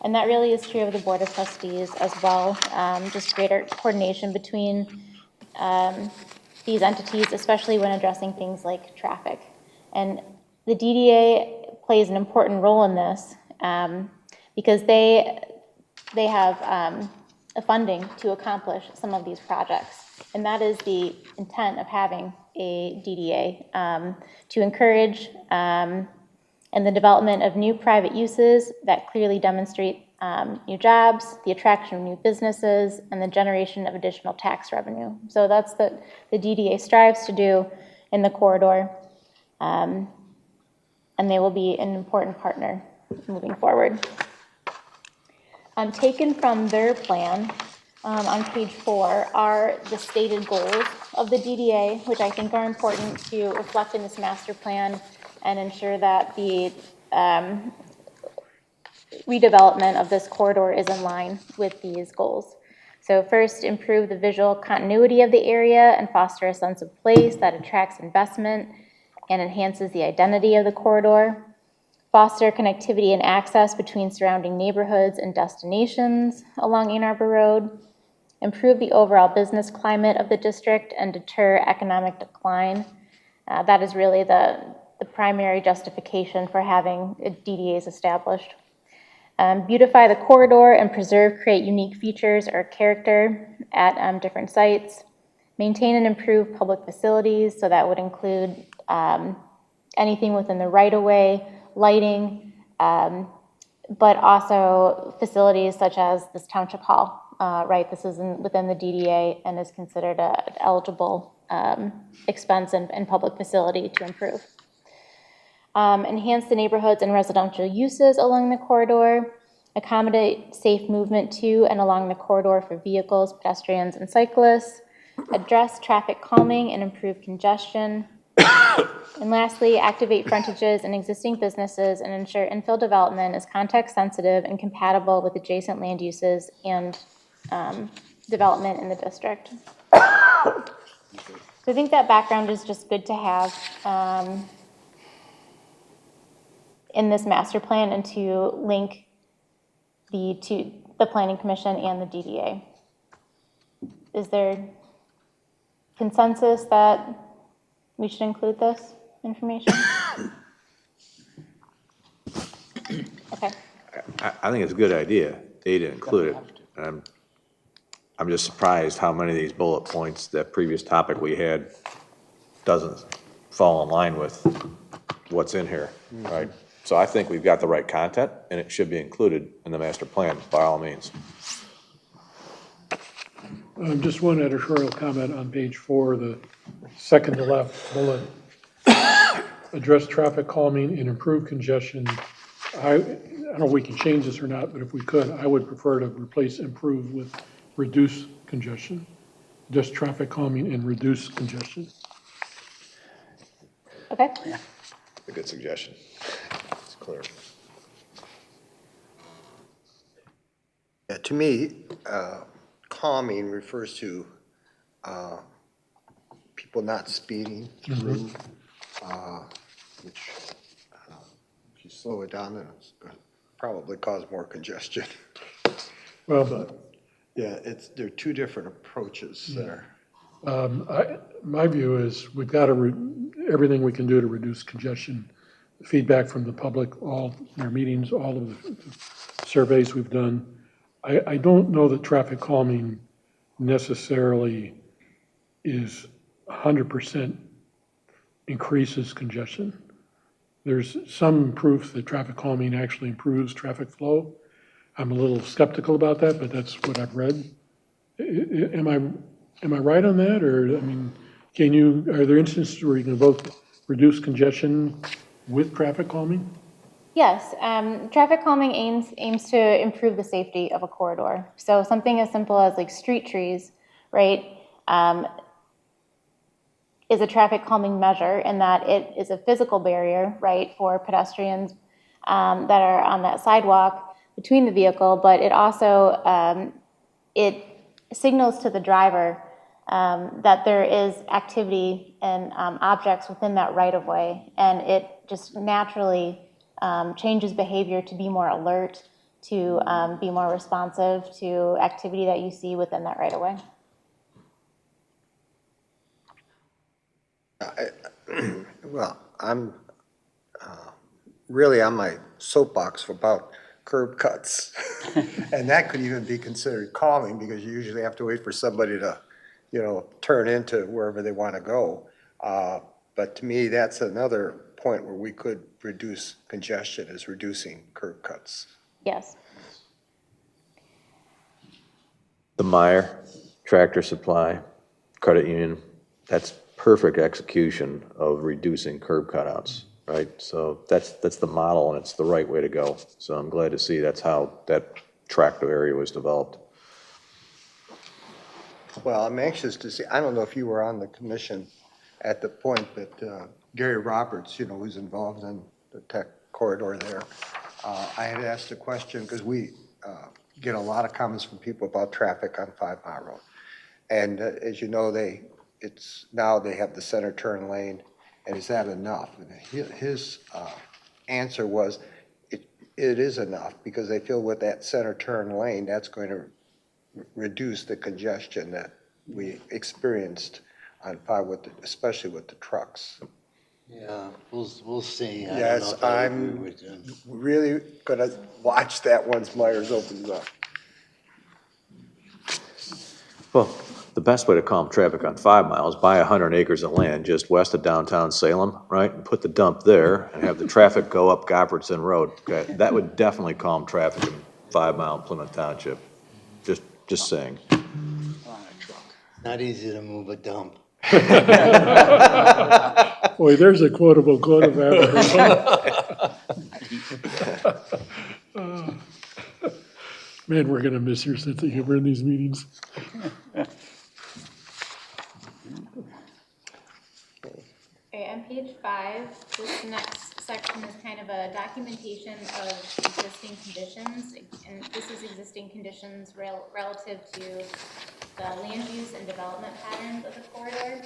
And that really is true of the Board of Trustees as well, just greater coordination between these entities, especially when addressing things like traffic. And the DDA plays an important role in this because they have a funding to accomplish some of these projects. And that is the intent of having a DDA, to encourage and the development of new private uses that clearly demonstrate new jobs, the attraction of new businesses, and the generation of additional tax revenue. So that's the DDA strives to do in the corridor, and they will be an important partner moving forward. Taken from their plan, on page 4 are the stated goals of the DDA, which I think are important to reflect in this master plan and ensure that the redevelopment of this corridor is in line with these goals. So first, improve the visual continuity of the area and foster a sense of place that attracts investment and enhances the identity of the corridor. Foster connectivity and access between surrounding neighborhoods and destinations along Ann Arbor Road. Improve the overall business climate of the district and deter economic decline. That is really the primary justification for having DDAs established. Beautify the corridor and preserve, create unique features or character at different sites. Maintain and improve public facilities, so that would include anything within the right-of-way, lighting, but also facilities such as this township hall, right? This is within the DDA and is considered an eligible expense and public facility to improve. Enhance the neighborhoods and residential uses along the corridor, accommodate safe movement to and along the corridor for vehicles, pedestrians, and cyclists, address traffic calming and improve congestion, and lastly, activate frontages in existing businesses and ensure infill development is context sensitive and compatible with adjacent land uses and development in the district. So I think that background is just good to have in this master plan and to link the Planning Commission and the DDA. Is there consensus that we should include this information? Okay. I think it's a good idea, A, to include it. I'm just surprised how many of these bullet points, that previous topic we had, doesn't fall in line with what's in here, right? So I think we've got the right content, and it should be included in the master plan by all means. Just one editorial comment on page 4, the second to left bullet. Address traffic calming and improve congestion. I don't know if we can change this or not, but if we could, I would prefer to replace improve with reduce congestion. Just traffic calming and reduce congestion. Okay. A good suggestion. It's clear. Yeah, to me, calming refers to people not speeding through, which if you slow it down, then it's going to probably cause more congestion. Well, but Yeah, there are two different approaches there. my view is we've got to everything we can do to reduce congestion. Feedback from the public, all their meetings, all of the surveys we've done. I don't know that traffic calming necessarily is 100% increases congestion. There's some proof that traffic calming actually improves traffic flow. I'm a little skeptical about that, but that's what I've read. Am I right on that? Or, I mean, are there instances where you can both reduce congestion with traffic calming? Yes, traffic calming aims to improve the safety of a corridor. So something as simple as like street trees, right, is a traffic calming measure in that it is a physical barrier, right, for pedestrians that are on that sidewalk between the vehicle, but it also it signals to the driver that there is activity and objects within that right of way, and it just naturally changes behavior to be more alert, to be more responsive to activity that you see within that right of way. Well, I'm really on my soapbox about curb cuts. And that could even be considered calming because you usually have to wait for somebody to, turn into wherever they want to go. But to me, that's another point where we could reduce congestion, is reducing curb cuts. Yes. The Meyer Tractor Supply Credit Union, that's perfect execution of reducing curb cutouts, right? So that's the model, and it's the right way to go. So I'm glad to see that's how that tractor area was developed. Well, I'm anxious to see, I don't know if you were on the commission at the point that Gary Roberts, who's involved in the tech corridor there, I had asked a question because we get a lot of comments from people about traffic on 5 Mile Road. And as you know, now they have the center turn lane, and is that enough? And his answer was, it is enough, because they feel with that center turn lane, that's going to reduce the congestion that we experienced on 5, especially with the trucks. Yeah, we'll see. I don't know Yes, if I agree I'm with you. really gonna watch that once Myers opens up. Well, the best way to calm traffic on 5 Mile is buy 100 acres of land just west of downtown Salem, right? And put the dump there and have the traffic go up Goffredson Road. Okay, that would definitely calm traffic in 5 Mile Plymouth Township. Just saying. Not easy to move a dump. Boy, there's a quotable quote of Man, we're gonna miss your sense of humor in these meetings. Okay, on page 5, this next section is kind of a documentation of existing conditions, and this is existing conditions relative to the land use and development patterns of the corridor.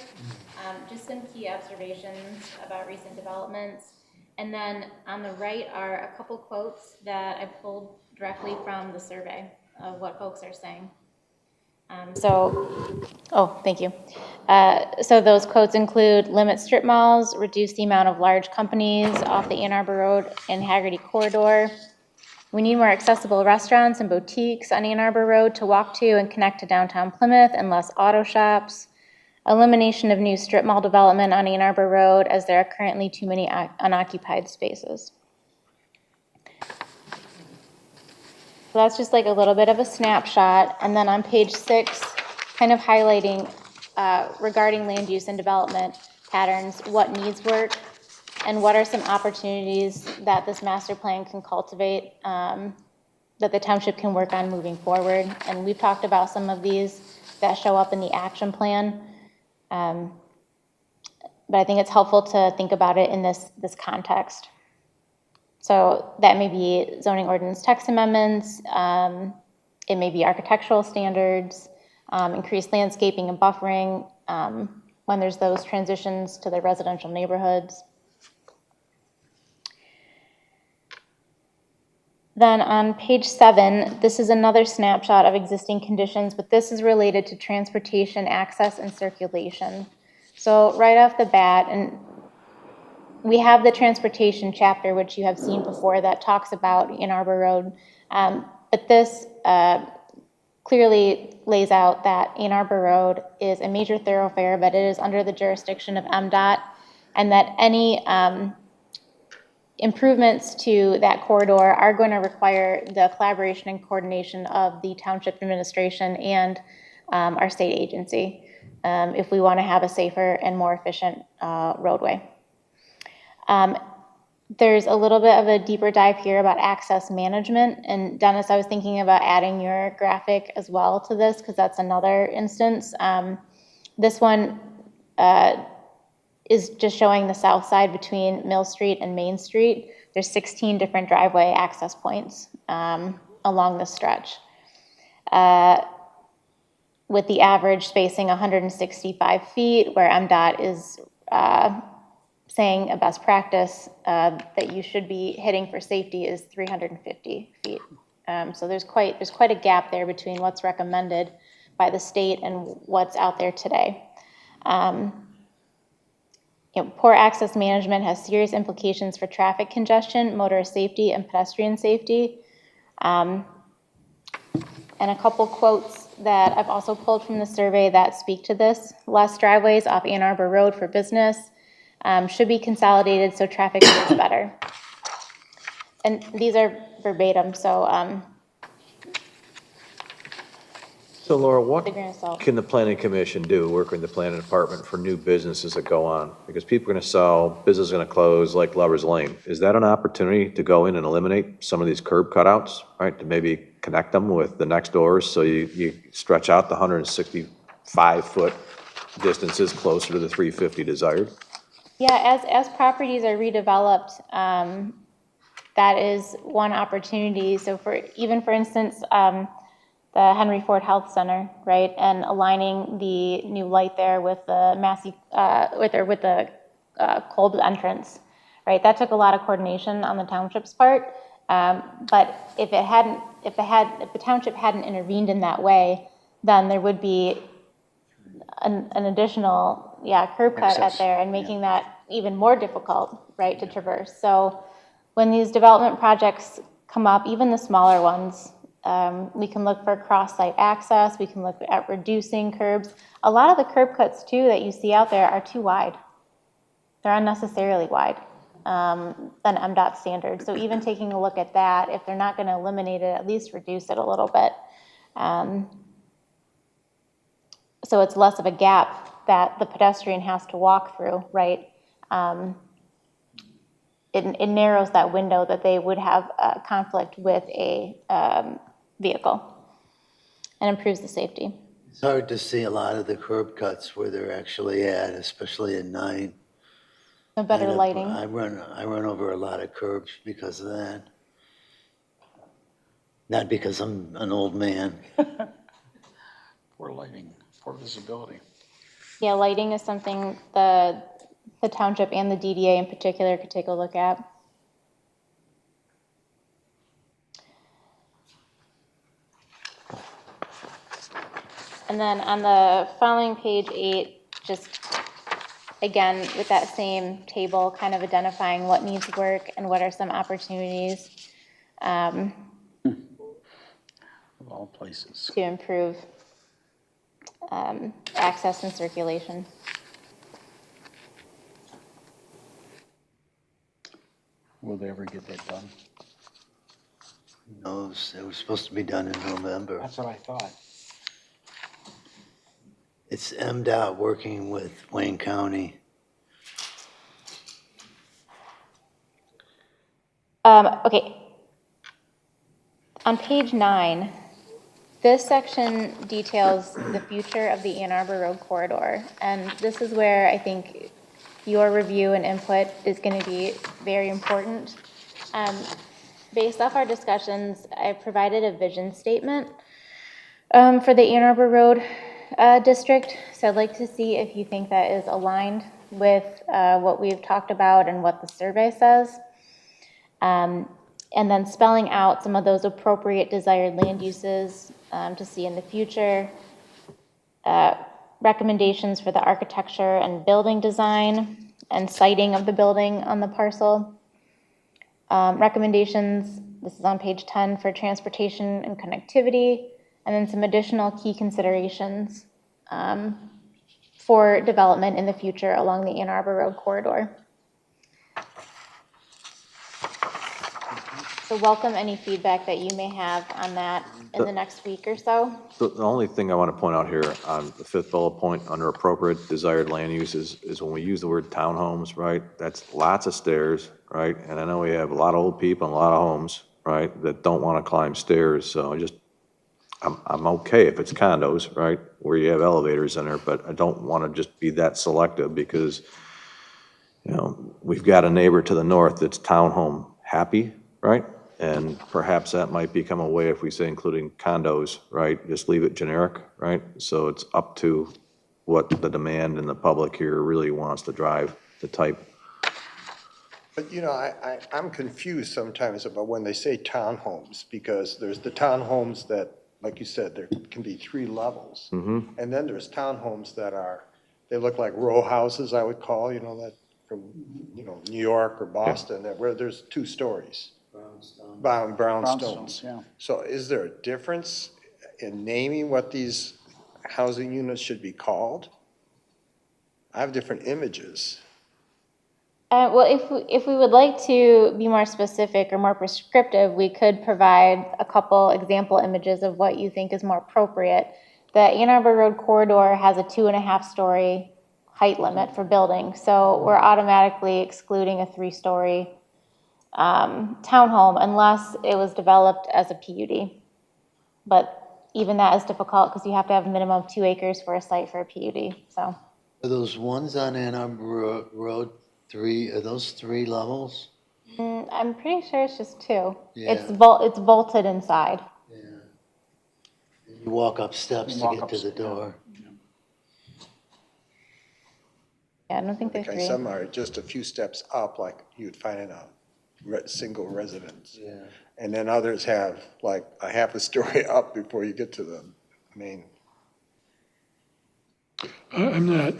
Just some key observations about recent developments. And then on the right are a couple quotes that I pulled directly from the survey of what folks are saying. Thank you. So those quotes include limit strip malls, reduce the amount of large companies off the Ann Arbor Road and Haggerty corridor. We need more accessible restaurants and boutiques on Ann Arbor Road to walk to and connect to downtown Plymouth, and less auto shops. Elimination of new strip mall development on Ann Arbor Road, as there are currently too many unoccupied spaces. So that's just like a little bit of a snapshot. And then on page 6, kind of highlighting regarding land use and development patterns, what needs work and what are some opportunities that this master plan can cultivate, that the township can work on moving forward. And we've talked about some of these that show up in the action plan. But I think it's helpful to think about it in this context. So that may be zoning ordinance text amendments, it may be architectural standards, increased landscaping and buffering when there's those transitions to the residential neighborhoods. Then on page 7, this is another snapshot of existing conditions, but this is related to transportation, access, and circulation. So right off the bat, and we have the transportation chapter, which you have seen before, that talks about Ann Arbor Road. But this clearly lays out that Ann Arbor Road is a major thoroughfare, but it is under the jurisdiction of MDOT, and that any improvements to that corridor are going to require the collaboration and coordination of the township administration and our state agency if we want to have a safer and more efficient roadway. There's a little bit of a deeper dive here about access management. And Dennis, I was thinking about adding your graphic as well to this because that's another instance. This one is just showing the south side between Mill Street and Main Street. There's 16 different driveway access points along this stretch, with the average spacing 165 feet, where MDOT is saying a best practice that you should be hitting for safety is 350 feet. So there's quite a gap there between what's recommended by the state and what's out there today. Poor access management has serious implications for traffic congestion, motorist safety, and pedestrian safety. And a couple quotes that I've also pulled from the survey that speak to this. Less driveways off Ann Arbor Road for business. Should be consolidated so traffic moves better. And these are verbatim, so So Laura, what with a grain of salt. can the planning commission do, work in the planning department for new businesses that go on? Because people are gonna sell, business is gonna close, like Lover's Lane. Is that an opportunity to go in and eliminate some of these curb cutouts, right? To maybe connect them with the next doors, so you stretch out the 165-foot distances closer to the 350 desired? Yeah, as properties are redeveloped, that is one opportunity. So for instance, the Henry Ford Health Center, right, and aligning the new light there with the with the cold entrance, right. That took a lot of coordination on the township's part. But if the township hadn't intervened in that way, then there would be an additional, curb cut out there and making that even more difficult, right, to traverse. So when these development projects come up, even the smaller ones, we can look for cross-site access. We can look at reducing curbs. A lot of the curb cuts, too, that you see out there are too wide. They're unnecessarily wide than MDOT standard. So even taking a look at that, if they're not going to eliminate it, at least reduce it a little bit. So it's less of a gap that the pedestrian has to walk through, right? It narrows that window that they would have conflict with a vehicle and improves the safety. It's hard to see a lot of the curb cuts where they're actually at, especially at night. No better lighting. I run over a lot of curbs because of that. Not because I'm an old man. Poor lighting, poor visibility. Yeah, lighting is something the township and the DDA in particular could take a look at. And then on the following page 8, just again with that same table, kind of identifying what needs work and what are some opportunities Of all places. to improve access and circulation. Will they ever get that done? Who knows? It was supposed to be done in November. That's what I thought. It's MDOT working with Wayne County. Okay. On page 9, this section details the future of the Ann Arbor Road corridor. And this is where I think your review and input is going to be very important. Based off our discussions, I provided a vision statement for the Ann Arbor Road district. So I'd like to see if you think that is aligned with what we've talked about and what the survey says. And then spelling out some of those appropriate desired land uses to see in the future. Recommendations for the architecture and building design and siting of the building on the parcel. Recommendations, this is on page 10, for transportation and connectivity, and then some additional key considerations for development in the future along the Ann Arbor Road corridor. So welcome any feedback that you may have on that in the next week or so. The only thing I want to point out here on the fifth bullet point under appropriate desired land uses is when we use the word townhomes, right? That's lots of stairs, right? And I know we have a lot of old people and a lot of homes, right, that don't want to climb stairs. So I'm okay if it's condos, right, where you have elevators in there, but I don't want to just be that selective because, you know, we've got a neighbor to the north that's townhome happy, right? And perhaps that might become a way if we say including condos, right? Just leave it generic, right? So it's up to what the demand in the public here really wants to drive the type. But, you know, I'm confused sometimes about when they say townhomes, because there's the townhomes that, like you said, there can be 3 levels. Mm-hmm. And then there's townhomes that they look like row houses, I would call, you know, that from, you know, New York or Boston, that where there's 2 stories. Brownstones. Yeah. So is there a difference in naming what these housing units should be called? I have different images. Well, if we would like to be more specific or more prescriptive, we could provide a couple example images of what you think is more appropriate. The Ann Arbor Road corridor has a 2.5-story height limit for building, so we're automatically excluding a 3-story townhome unless it was developed as a PUD. But even that is difficult because you have to have a minimum of 2 acres for a site for a PUD, so. Are those ones on Ann Arbor Road, are those 3 levels? I'm pretty sure it's just 2. Yeah. It's vaulted inside. Yeah. You walk up steps to get to the door. Yeah, I don't think there's Okay, 3. some are just a few steps up, like you'd find in a single residence. Yeah. And then others have like a half a story up before you get to the main. I'm not,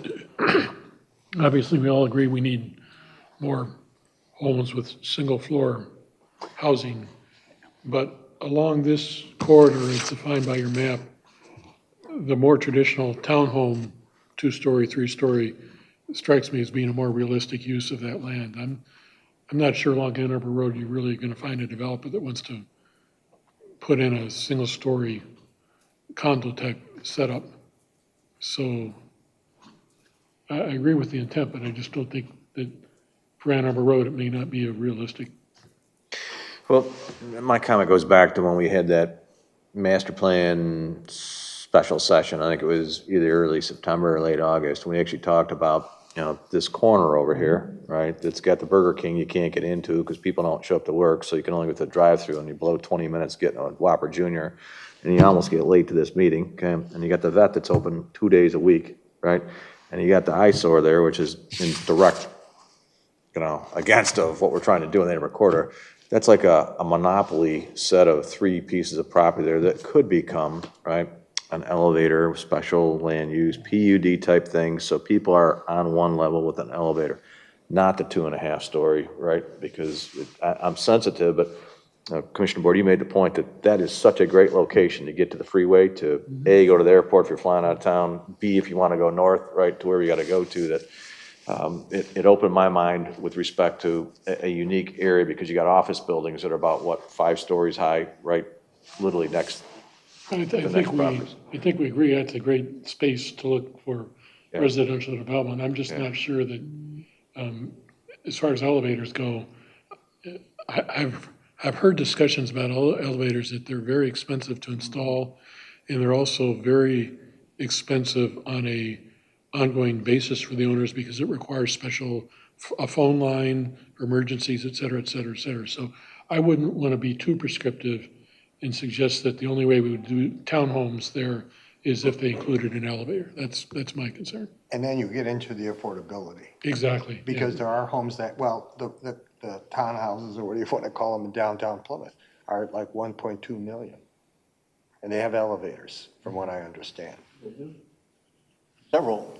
obviously, we all agree we need more homes with single-floor housing, but along this corridor as defined by your map, the more traditional townhome, 2-story, 3-story, strikes me as being a more realistic use of that land. I'm not sure along Ann Arbor Road you're really going to find a developer that wants to put in a single-story condo-type setup. So I agree with the intent, but I just don't think that for Ann Arbor Road, it may not be a realistic. Well, my comment goes back to when we had that master plan special session. I think it was either early September or late August. We actually talked about, you know, this corner over here, right? That's got the Burger King you can't get into because people don't show up to work, so you can only go to the drive-through and you blow 20 minutes getting a Whopper Jr. and you almost get late to this meeting, okay? And you got the vet that's open 2 days a week, right? And you got the eyesore there, which is in direct, you know, against of what we're trying to do in the recorder. That's like a monopoly set of 3 pieces of property there that could become, right, an elevator, special land use, PUD type thing, so people are on one level with an elevator, not the 2.5-story, right? Because I'm sensitive, but Commissioner Board, you made the point that that is such a great location to get to the freeway, to A, go to the airport if you're flying out of town, B, if you want to go north, right, to where you got to go to, that it opened my mind with respect to a unique area because you got office buildings that are about, what, 5 stories high, right, literally next. I think we agree that's a great space to look for residential development. I'm just not sure that, as far as elevators go, I've heard discussions about elevators that they're very expensive to install, and they're also very expensive on a ongoing basis for the owners because it requires a phone line, emergencies, et cetera, et cetera, et cetera. So I wouldn't want to be too prescriptive and suggest that the only way we would do townhomes there is if they included an elevator. That's my concern. And then you get into the affordability. Exactly. Because there are homes that, well, the townhouses, or what do you want to call them in downtown Plymouth, are like 1.2 million. And they have elevators, from what I understand. Several.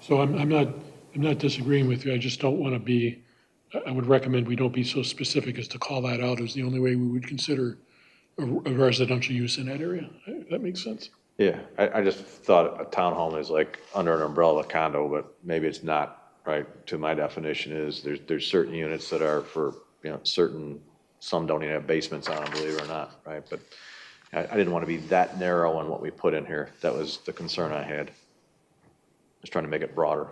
So I'm not disagreeing with you. I just don't want to be, I would recommend we don't be so specific as to call that out as the only way we would consider a residential use in that area. If that makes sense. Yeah, I just thought a townhome is like under an umbrella of a condo, but maybe it's not right, to my definition is there's certain units that are for, some don't even have basements on them, believe it or not, right? But I didn't want to be that narrow on what we put in here. That was the concern I had. Just trying to make it broader.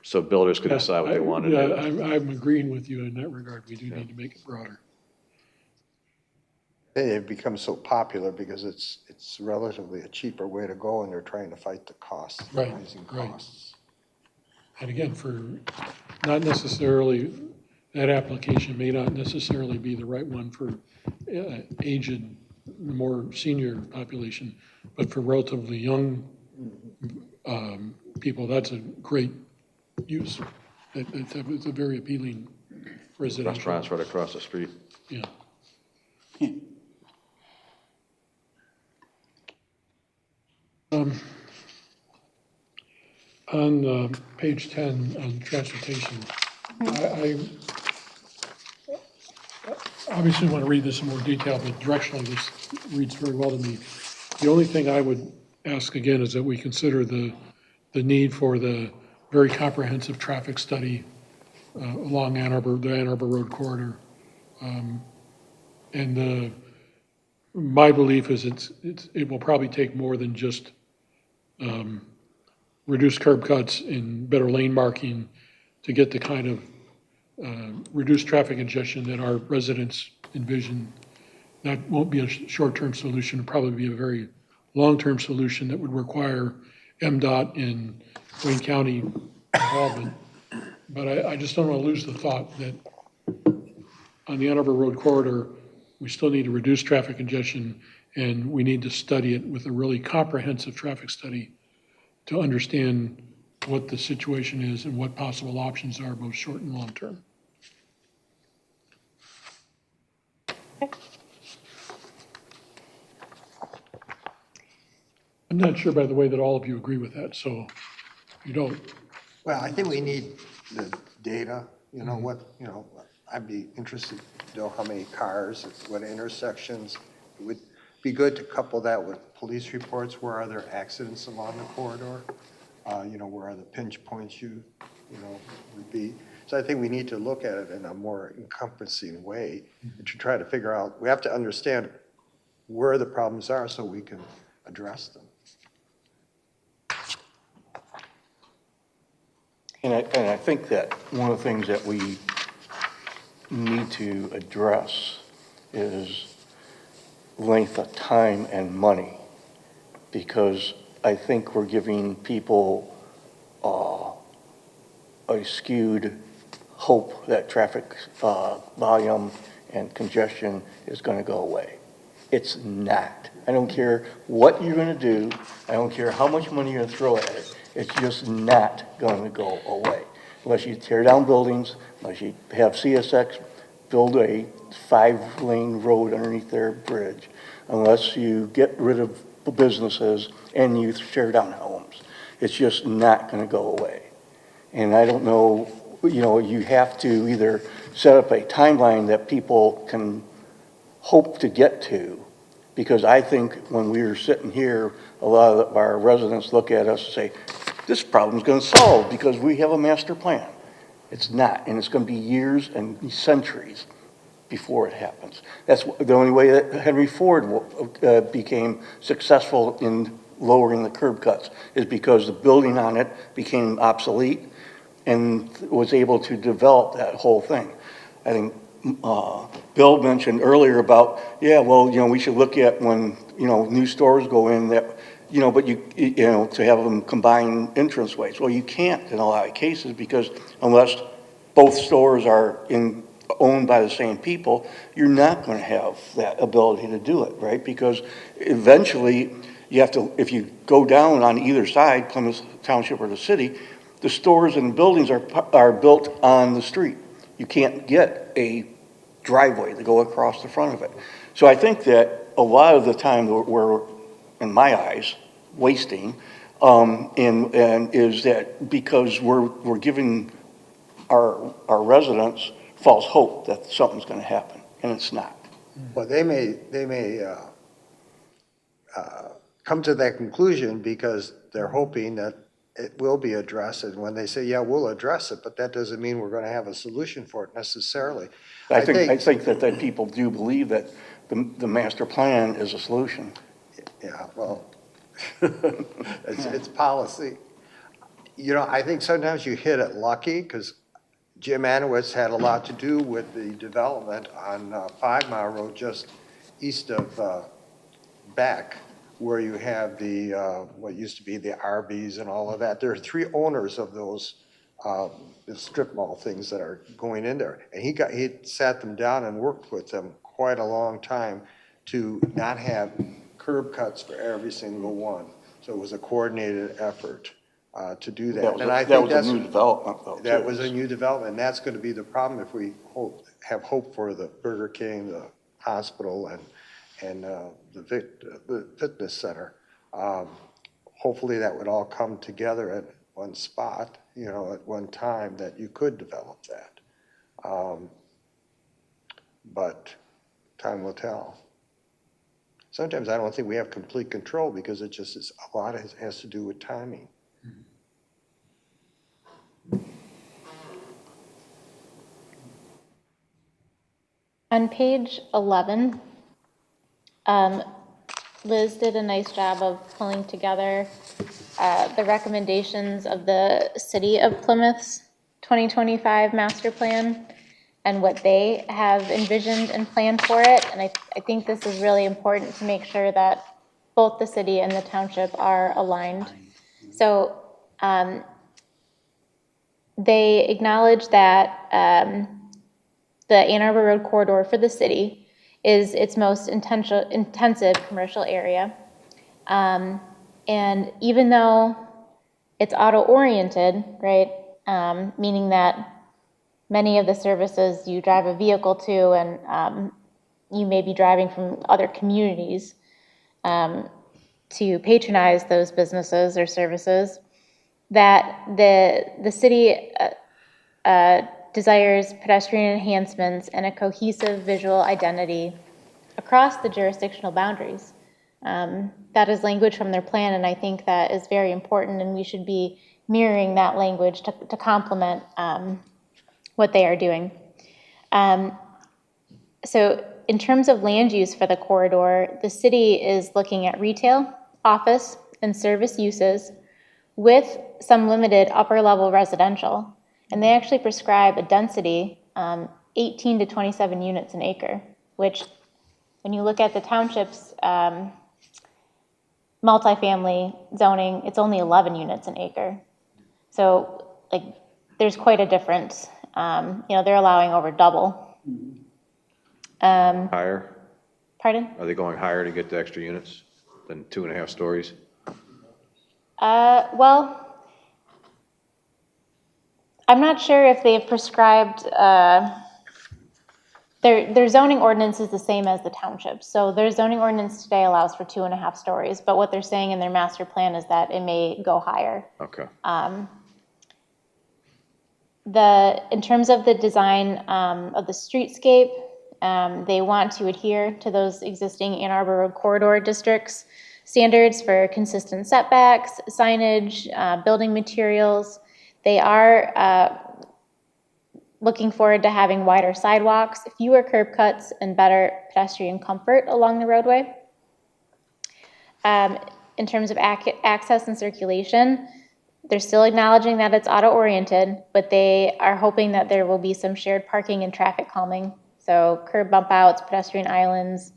So builders could decide what they want to Yeah, do. I'm agreeing with you in that regard. We do need to make it broader. It becomes so popular because it's relatively a cheaper way to go, and they're trying to fight the costs, Right, rising right. costs. And again, for not necessarily, that application may not necessarily be the right one for aged, more senior population, but for relatively young people, that's a great use. It's a very appealing residential. Restaurants right across the street. Yeah. On page 10, on transportation, I obviously want to read this in more detail, but directionally, this reads very well to me. The only thing I would ask again is that we consider the need for the very comprehensive traffic study along the Ann Arbor Road corridor. And my belief is it will probably take more than just reduced curb cuts and better lane marking to get the kind of reduced traffic congestion that our residents envision. That won't be a short-term solution, it'll probably be a very long-term solution that would require MDOT and Wayne County involvement. But I just don't want to lose the thought that on the Ann Arbor Road corridor, we still need to reduce traffic congestion, and we need to study it with a really comprehensive traffic study to understand what the situation is and what possible options are, both short and long term. I'm not sure, by the way, that all of you agree with that, so you don't. Well, I think we need the data, I'd be interested to know how many cars, at what intersections. It would be good to couple that with police reports. Where are there accidents along the corridor? Where are the pinch points would be. So I think we need to look at it in a more encompassing way to try to figure out, we have to understand where the problems are so we can address them. And I think that one of the things that we need to address is length of time and money, because I think we're giving people a skewed hope that traffic volume and congestion is going to go away. It's not. I don't care what you're going to do. I don't care how much money you're going to throw at it. It's just not going to go away. Unless you tear down buildings, unless you have CSX build a 5-lane road underneath their bridge, unless you get rid of businesses and you tear down homes. It's just not going to go away. And I don't know, you have to either set up a timeline that people can hope to get to, because I think when we're sitting here, a lot of our residents look at us and say, this problem's going to solve because we have a master plan. It's not, and it's going to be years and centuries before it happens. That's the only way that Henry Ford became successful in lowering the curb cuts, is because the building on it became obsolete and was able to develop that whole thing. I think Bill mentioned earlier about, we should look at when, new stores go in that, but to have them combine entranceways. Well, you can't in a lot of cases, because unless both stores are owned by the same people, you're not going to have that ability to do it, right? Because eventually you have to, if you go down on either side, Plymouth Township or the city, the stores and buildings are built on the street. You can't get a driveway to go across the front of it. So I think that a lot of the time we're, in my eyes, wasting, and is that because we're giving our residents false hope that something's going to happen, and it's not. Well, they may come to that conclusion because they're hoping that it will be addressed, and when they say, yeah, we'll address it, but that doesn't mean we're gonna have a solution for it necessarily. I think that people do believe that the master plan is a solution. Yeah, well, it's policy. You know, I think sometimes you hit it lucky, because Jim Anowitz had a lot to do with the development on 5 Mile Road, just east of Beck, where you have the, what used to be the Arby's and all of that. There are 3 owners of those the strip mall things that are going in there. And he sat them down and worked with them quite a long time to not have curb cuts for every single one. So it was a coordinated effort to do that. And I think That was a new development, though, that too. was a new development, and that's gonna be the problem if we have hope for the Burger King, the hospital, and the fitness center. Hopefully that would all come together at one spot, you know, at one time, that you could develop that. But time will tell. Sometimes I don't think we have complete control, because it just is, a lot has to do with timing. On page 11, Liz did a nice job of pulling together the recommendations of the City of Plymouth's 2025 master plan and what they have envisioned and planned for it. And I think this is really important to make sure that both the city and the township are aligned. So they acknowledge that the Ann Arbor Road corridor for the city is its most intensive commercial area. And even though it's auto-oriented, right, meaning that many of the services you drive a vehicle to, and you may be driving from other communities to patronize those businesses or services, that the city desires pedestrian enhancements and a cohesive visual identity across the jurisdictional boundaries. That is language from their plan, and I think that is very important, and we should be mirroring that language to complement what they are doing. So in terms of land use for the corridor, the city is looking at retail, office, and service uses with some limited upper-level residential. And they actually prescribe a density 18 to 27 units an acre, which when you look at the township's multifamily zoning, it's only 11 units an acre. So like, there's quite a difference. They're allowing over double. Higher? Pardon? Are they going higher to get the extra units than 2.5 stories? Well, I'm not sure if they've prescribed, their zoning ordinance is the same as the township. So their zoning ordinance today allows for 2.5 stories, but what they're saying in their master plan is that it may go higher. Okay. In terms of the design of the streetscape, they want to adhere to those existing Ann Arbor Road corridor districts standards for consistent setbacks, signage, building materials. They are looking forward to having wider sidewalks, fewer curb cuts, and better pedestrian comfort along the roadway. In terms of access and circulation, they're still acknowledging that it's auto-oriented, but they are hoping that there will be some shared parking and traffic calming. So curb bump outs, pedestrian islands,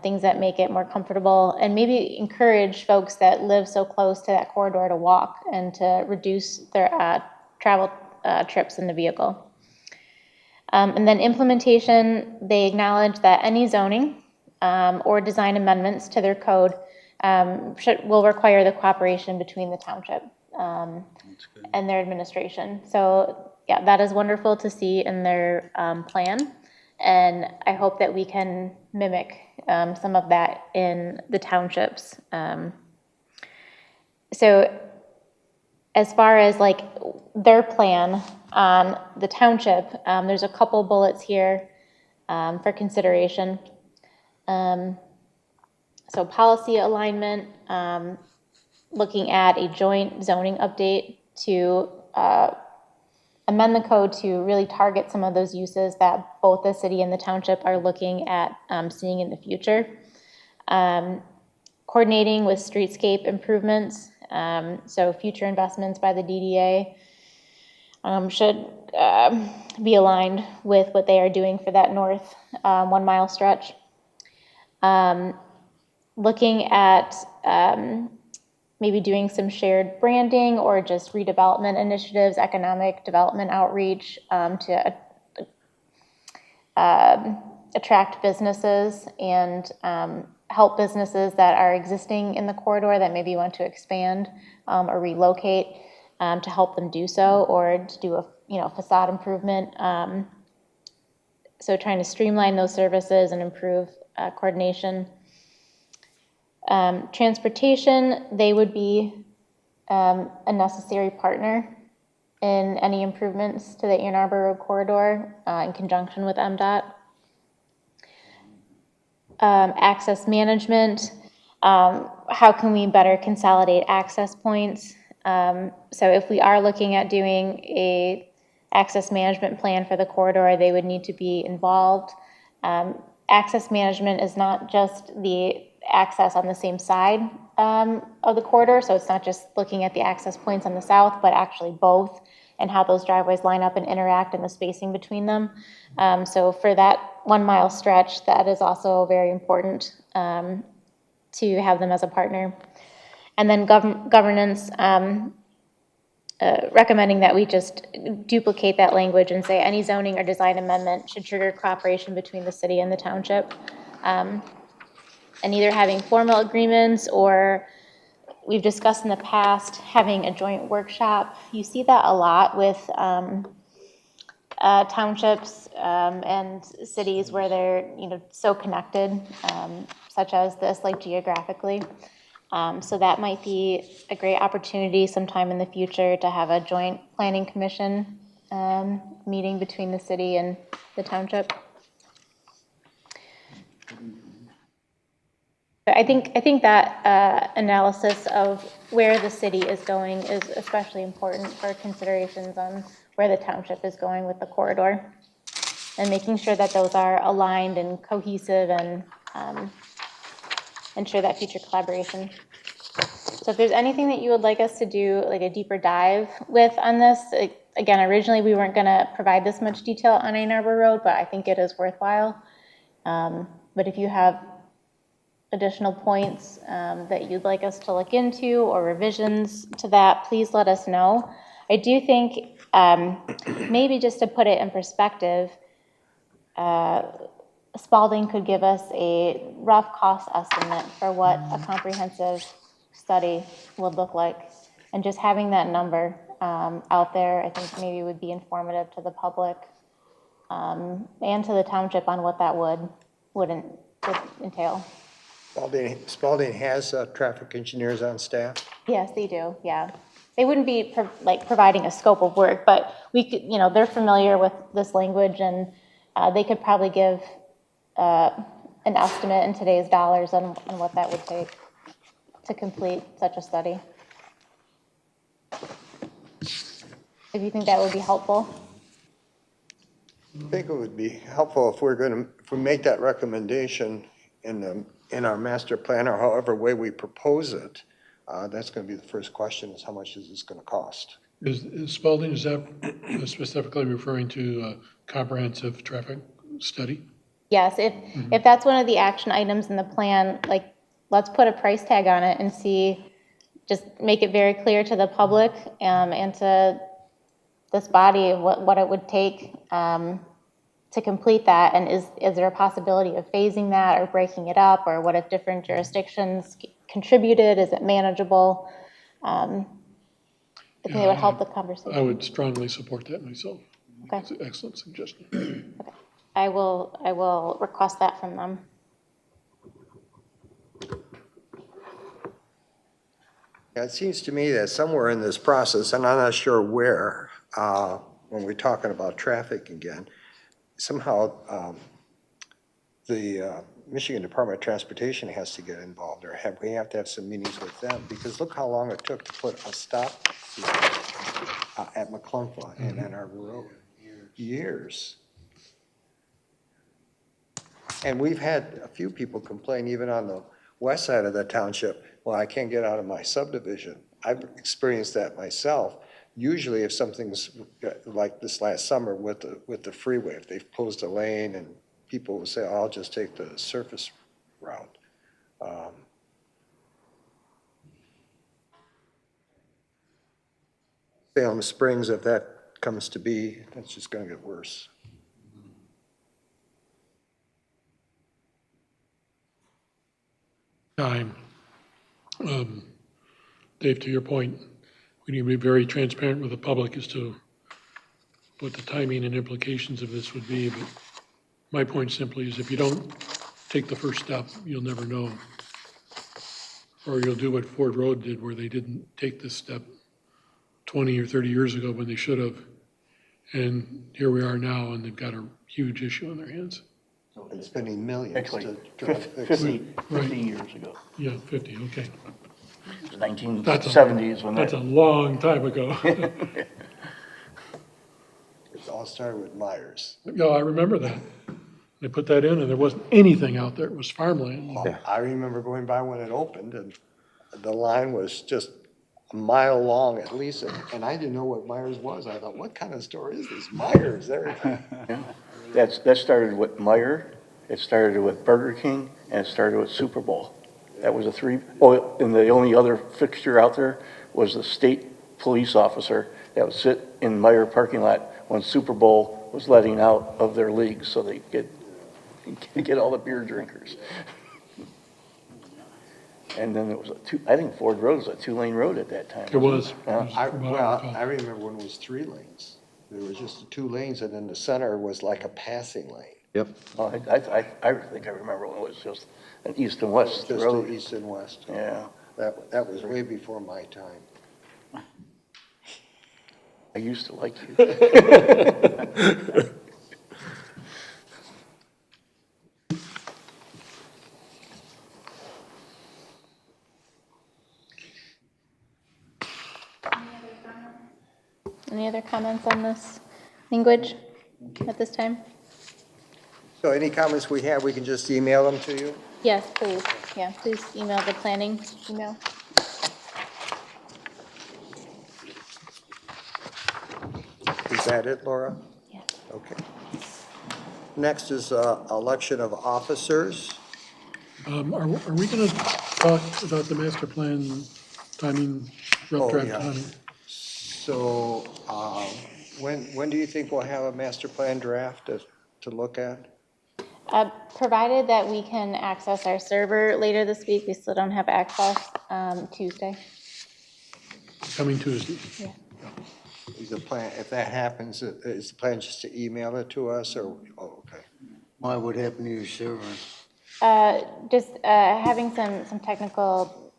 things that make it more comfortable, and maybe encourage folks that live so close to that corridor to walk and to reduce their travel trips in the vehicle. And then implementation, they acknowledge that any zoning or design amendments to their code will require the cooperation between the township and their administration. So yeah, that is wonderful to see in their plan. And I hope that we can mimic some of that in the townships. So as far as like their plan on the township, there's a couple bullets here for consideration. So policy alignment, looking at a joint zoning update to amend the code to really target some of those uses that both the city and the township are looking at seeing in the future. Coordinating with streetscape improvements, so future investments by the DDA should be aligned with what they are doing for that north 1 mile stretch. Looking at maybe doing some shared branding or just redevelopment initiatives, economic development outreach to attract businesses and help businesses that are existing in the corridor that maybe want to expand or relocate to help them do so, or to do a facade improvement. So trying to streamline those services and improve coordination. Transportation, they would be a necessary partner in any improvements to the Ann Arbor Road corridor in conjunction with MDOT. Access management, how can we better consolidate access points? So if we are looking at doing a access management plan for the corridor, they would need to be involved. Access management is not just the access on the same side of the corridor, so it's not just looking at the access points on the south, but actually both, and how those driveways line up and interact and the spacing between them. So for that 1 mile stretch, that is also very important to have them as a partner. And then governance, recommending that we just duplicate that language and say any zoning or design amendment should trigger cooperation between the city and the township. And either having formal agreements, or we've discussed in the past having a joint workshop. You see that a lot with townships and cities where they're so connected, such as this, like geographically. So that might be a great opportunity sometime in the future to have a joint planning commission meeting between the city and the township. I think that analysis of where the city is going is especially important for considerations on where the township is going with the corridor, and making sure that those are aligned and cohesive and ensure that future collaboration. So if there's anything that you would like us to do, like a deeper dive with on this, again, originally we weren't going to provide this much detail on Ann Arbor Road, but I think it is worthwhile. But if you have additional points that you'd like us to look into or revisions to that, please let us know. I do think maybe just to put it in perspective, Spalding could give us a rough cost estimate for what a comprehensive study would look like. And just having that number out there, I think maybe would be informative to the public and to the township on what that would entail. Spalding has traffic engineers on staff? Yes, they do, yeah. They wouldn't be providing a scope of work, but we could, they're familiar with this language, and they could probably give an estimate in today's dollars on what that would take to complete such a study. If you think that would be helpful. I think it would be helpful if we make that recommendation in our master plan, or however way we propose it. That's going to be the first question, is how much is this going to cost? Is Spalding, is that specifically referring to a comprehensive traffic study? Yes, if that's one of the action items in the plan, let's put a price tag on it and just make it very clear to the public and to this body of what it would take to complete that. And is there a possibility of phasing that or breaking it up, or what if different jurisdictions contributed? Is it manageable? I think it would help the conversation. I would strongly support that myself. Okay. It's an excellent suggestion. Okay. I will request that from them. Yeah, it seems to me that somewhere in this process, and I'm not sure where, when we're talking about traffic again, somehow the Michigan Department of Transportation has to get involved, or we have to have some meetings with them, because look how long it took to put a stop at McClunfa and Ann Arbor Road. Years. And we've had a few people complain, even on the west side of the township, well, I can't get out of my subdivision. I've experienced that myself. Usually if something's like this last summer with the freeway, if they've closed a lane and people will say, oh, I'll just take the surface route. Salem Springs, if that comes to be, it's just gonna get worse. Time. Dave, to your point, we need to be very transparent with the public as to what the timing and implications of this would be, but my point simply is if you don't take the first step, you'll never know. Or you'll do what Ford Road did, where they didn't take this step 20 or 30 years ago when they should have. And here we are now, and they've got a huge issue on their hands. And spending millions Actually, to try to fix it. 50 years ago. Yeah, 50, okay. It was 1970s when That's a that, long time ago. It all started with Myers. Yeah, I remember that. They put that in, and there wasn't anything out there. It was farmland. I remember going by when it opened, and the line was just a mile long at least, and I didn't know what Myers was. I thought, what kind of store is this? Myers, everything. that started with Meijer, it started with Burger King, and it started with Super Bowl. That was and the only other fixture out there was the state police officer that would sit in Meijer parking lot when Super Bowl was letting out of their league so they could get all the beer drinkers. And then it was I think Ford Road was a 2-lane road at that time. It was. I remember when it was 3 lanes. There was just 2 lanes, and then the center was like a passing lane. Yep. Oh, I think I remember when it was just an east and west Just road. the east and west. Yeah. That was way before my time. I used to like you. Any other comments on this language at this time? So any comments we have, we can just email them to you? Yes, please. Yeah, please email the planning email. Is that it, Laura? Yes. Okay. Next is election of officers. Are we going to talk about the master plan timing, rough Oh, draft yeah. timing? So when do you think we'll have a master plan draft to look at? Provided that we can access our server later this week, we still don't have access, Tuesday. Coming Tuesday. Yeah. Is the plan, if that happens, is the plan just to email it to us, or, oh, okay. Why, what happened to your server? Just having some technical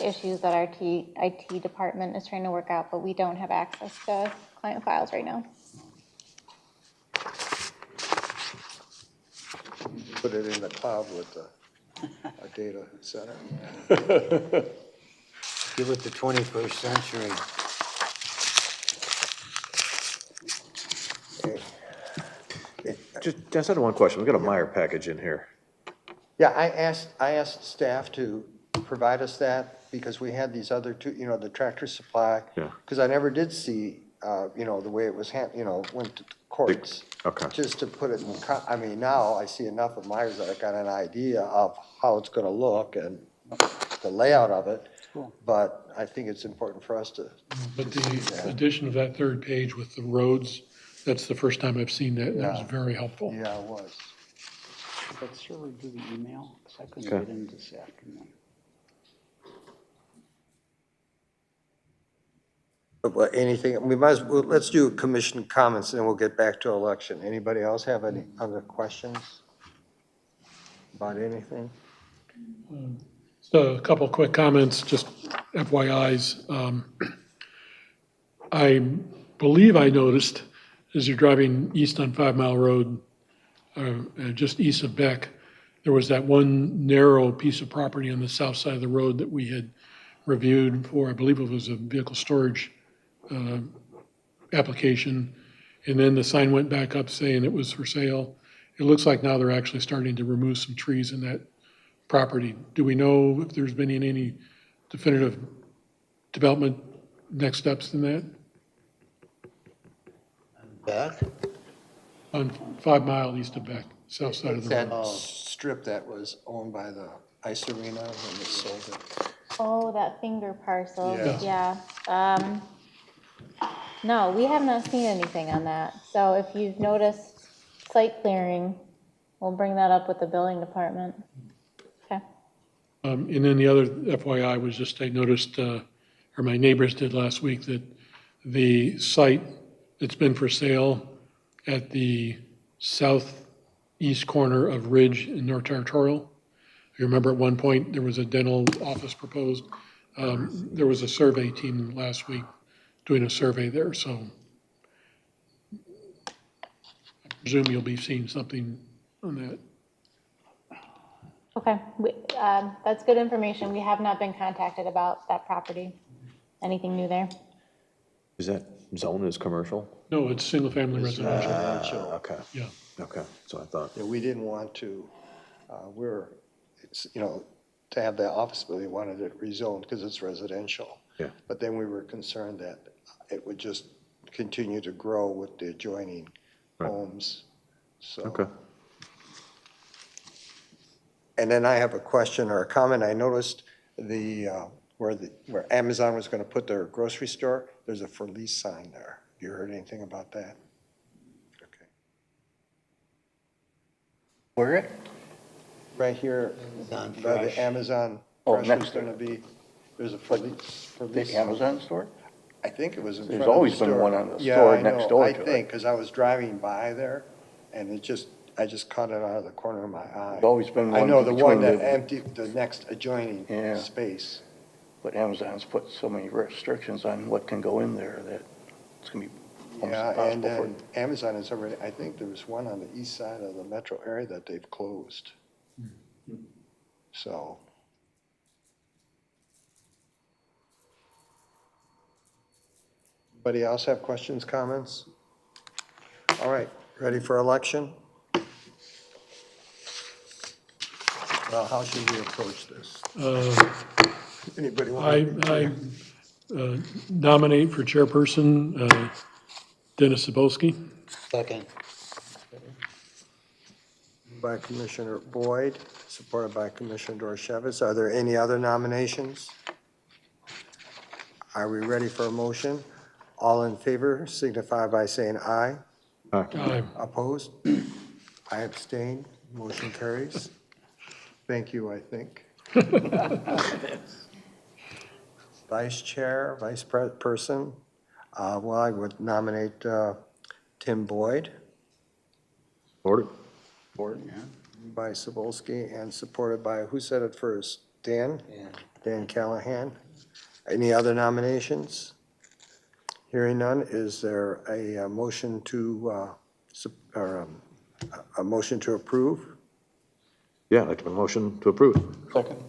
issues that our IT department is trying to work out, but we don't have access to client files right now. Put it in the cloud with a data center. Give it the 21st century. Just had one question. We got a Meyer package in here. Yeah, I asked staff to provide us that, because we had these other two, the Tractor Supply. Yeah. Because I never did see, the way it was, went to courts. Okay. Just to put it in, now I see enough of Myers that I got an idea of how it's gonna look and the layout of it. But I think it's important for us to. But the addition of that third page with the roads, that's the first time I've seen that, and that was very helpful. Yeah, it was. Did that server do the email? Because I couldn't Okay. get in this afternoon. But anything, we might as well, let's do commission comments, and then we'll get back to election. Anybody else have any other questions about anything? So a couple of quick comments, just FYIs. I believe I noticed, as you're driving east on 5 Mile Road, just east of Beck, there was that one narrow piece of property on the south side of the road that we had reviewed for, I believe it was a vehicle storage application, and then the sign went back up saying it was for sale. It looks like now they're actually starting to remove some trees in that property. Do we know if there's been any definitive development next steps in that? Back? On 5 Mile east of Beck, south side of the road. That strip that was owned by the ice arena when they sold it. Oh, that finger parcel, Yeah. yeah. No, we have not seen anything on that. So if you've noticed site clearing, we'll bring that up with the building department. Okay. And then the other FYI was just, I noticed, or my neighbors did last week, that the site that's been for sale at the southeast corner of Ridge in North Territorial. You remember at one point, there was a dental office proposed. There was a survey team last week doing a survey there, so I presume you'll be seeing something on that. Okay, that's good information. We have not been contacted about that property. Anything new there? Is that zone is commercial? No, it's single-family residential. Okay, Yeah. okay, so I thought. Yeah, we didn't want to, to have that office building, we wanted it rezoned because it's residential. Yeah. But then we were concerned that it would just continue to grow with the adjoining homes, so. Okay. And then I have a question or a comment. I noticed where Amazon was gonna put their grocery store, there's a for lease sign there. You heard anything about that? Okay. Where it? Right here, Amazon by Fresh. the Amazon Oh, Fresh next is to gonna be, there's a for lease. The Amazon store? I think it was in There's front of the always been store. one on the Yeah, store I next know. door I to it. think, because I was driving by there, and I just caught it out of the corner of my eye. There's always been I one know, the one between that emptied, the next adjoining Yeah. space. But Amazon's put so many restrictions on what can go in there that it's gonna be almost Yeah, and impossible then Amazon is already, I think there was one on the east side of the metro area that they've closed. So. Anybody else have questions, comments? All right, ready for election? Well, how should we approach this? Anybody want to? I nominate for chairperson Dennis Sabowski. Second. By Commissioner Boyd, supported by Commissioner Dorchevitz. Are there any other nominations? Are we ready for a motion? All in favor signify by saying aye. Aye. Opposed? I abstain. Motion carries. Thank you, I think. Vice Chair, Vice Person, well, I would nominate Tim Boyd. Order. By Sabowski and supported by, who said it first? Dan? Dan Callahan. Any other nominations? Hearing none, is there a motion to, a motion to approve? Yeah, I'd like to have a motion to approve. Second.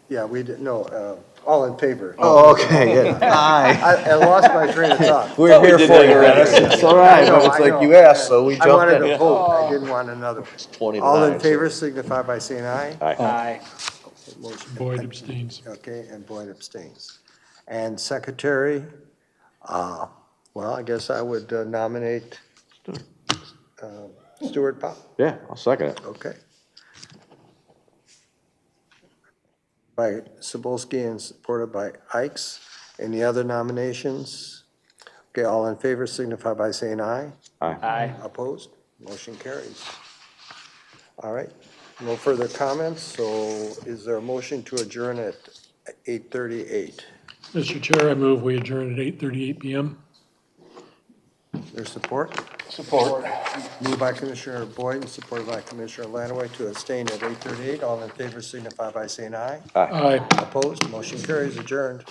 Yeah, we did, no, all in favor. Oh, okay, yeah. Aye. I lost my train of thought. We're here for you, Dennis. It's all right, but it's I like know. you asked, so we I wanted jumped to in. vote, I didn't want another. 20 to All 9, in favor signify by saying aye. Aye. Motion- Boyd abstains. Okay, and Boyd abstains. And secretary, well, I guess I would nominate Stuart Pop. Yeah, I'll second it. Okay. By Sabowski and supported by Ikes. Any other nominations? Okay, all in favor signify by saying aye. Aye. Opposed? Motion carries. All right, no further comments, so is there a motion to adjourn at 8:38? Mr. Chair, I move we adjourn at 8:38 PM. There's support? Support. Moved by Commissioner Boyd and supported by Commissioner Lanaway to abstain at 8:38. All in favor signify by saying aye. Aye. Opposed? Motion carries, adjourned.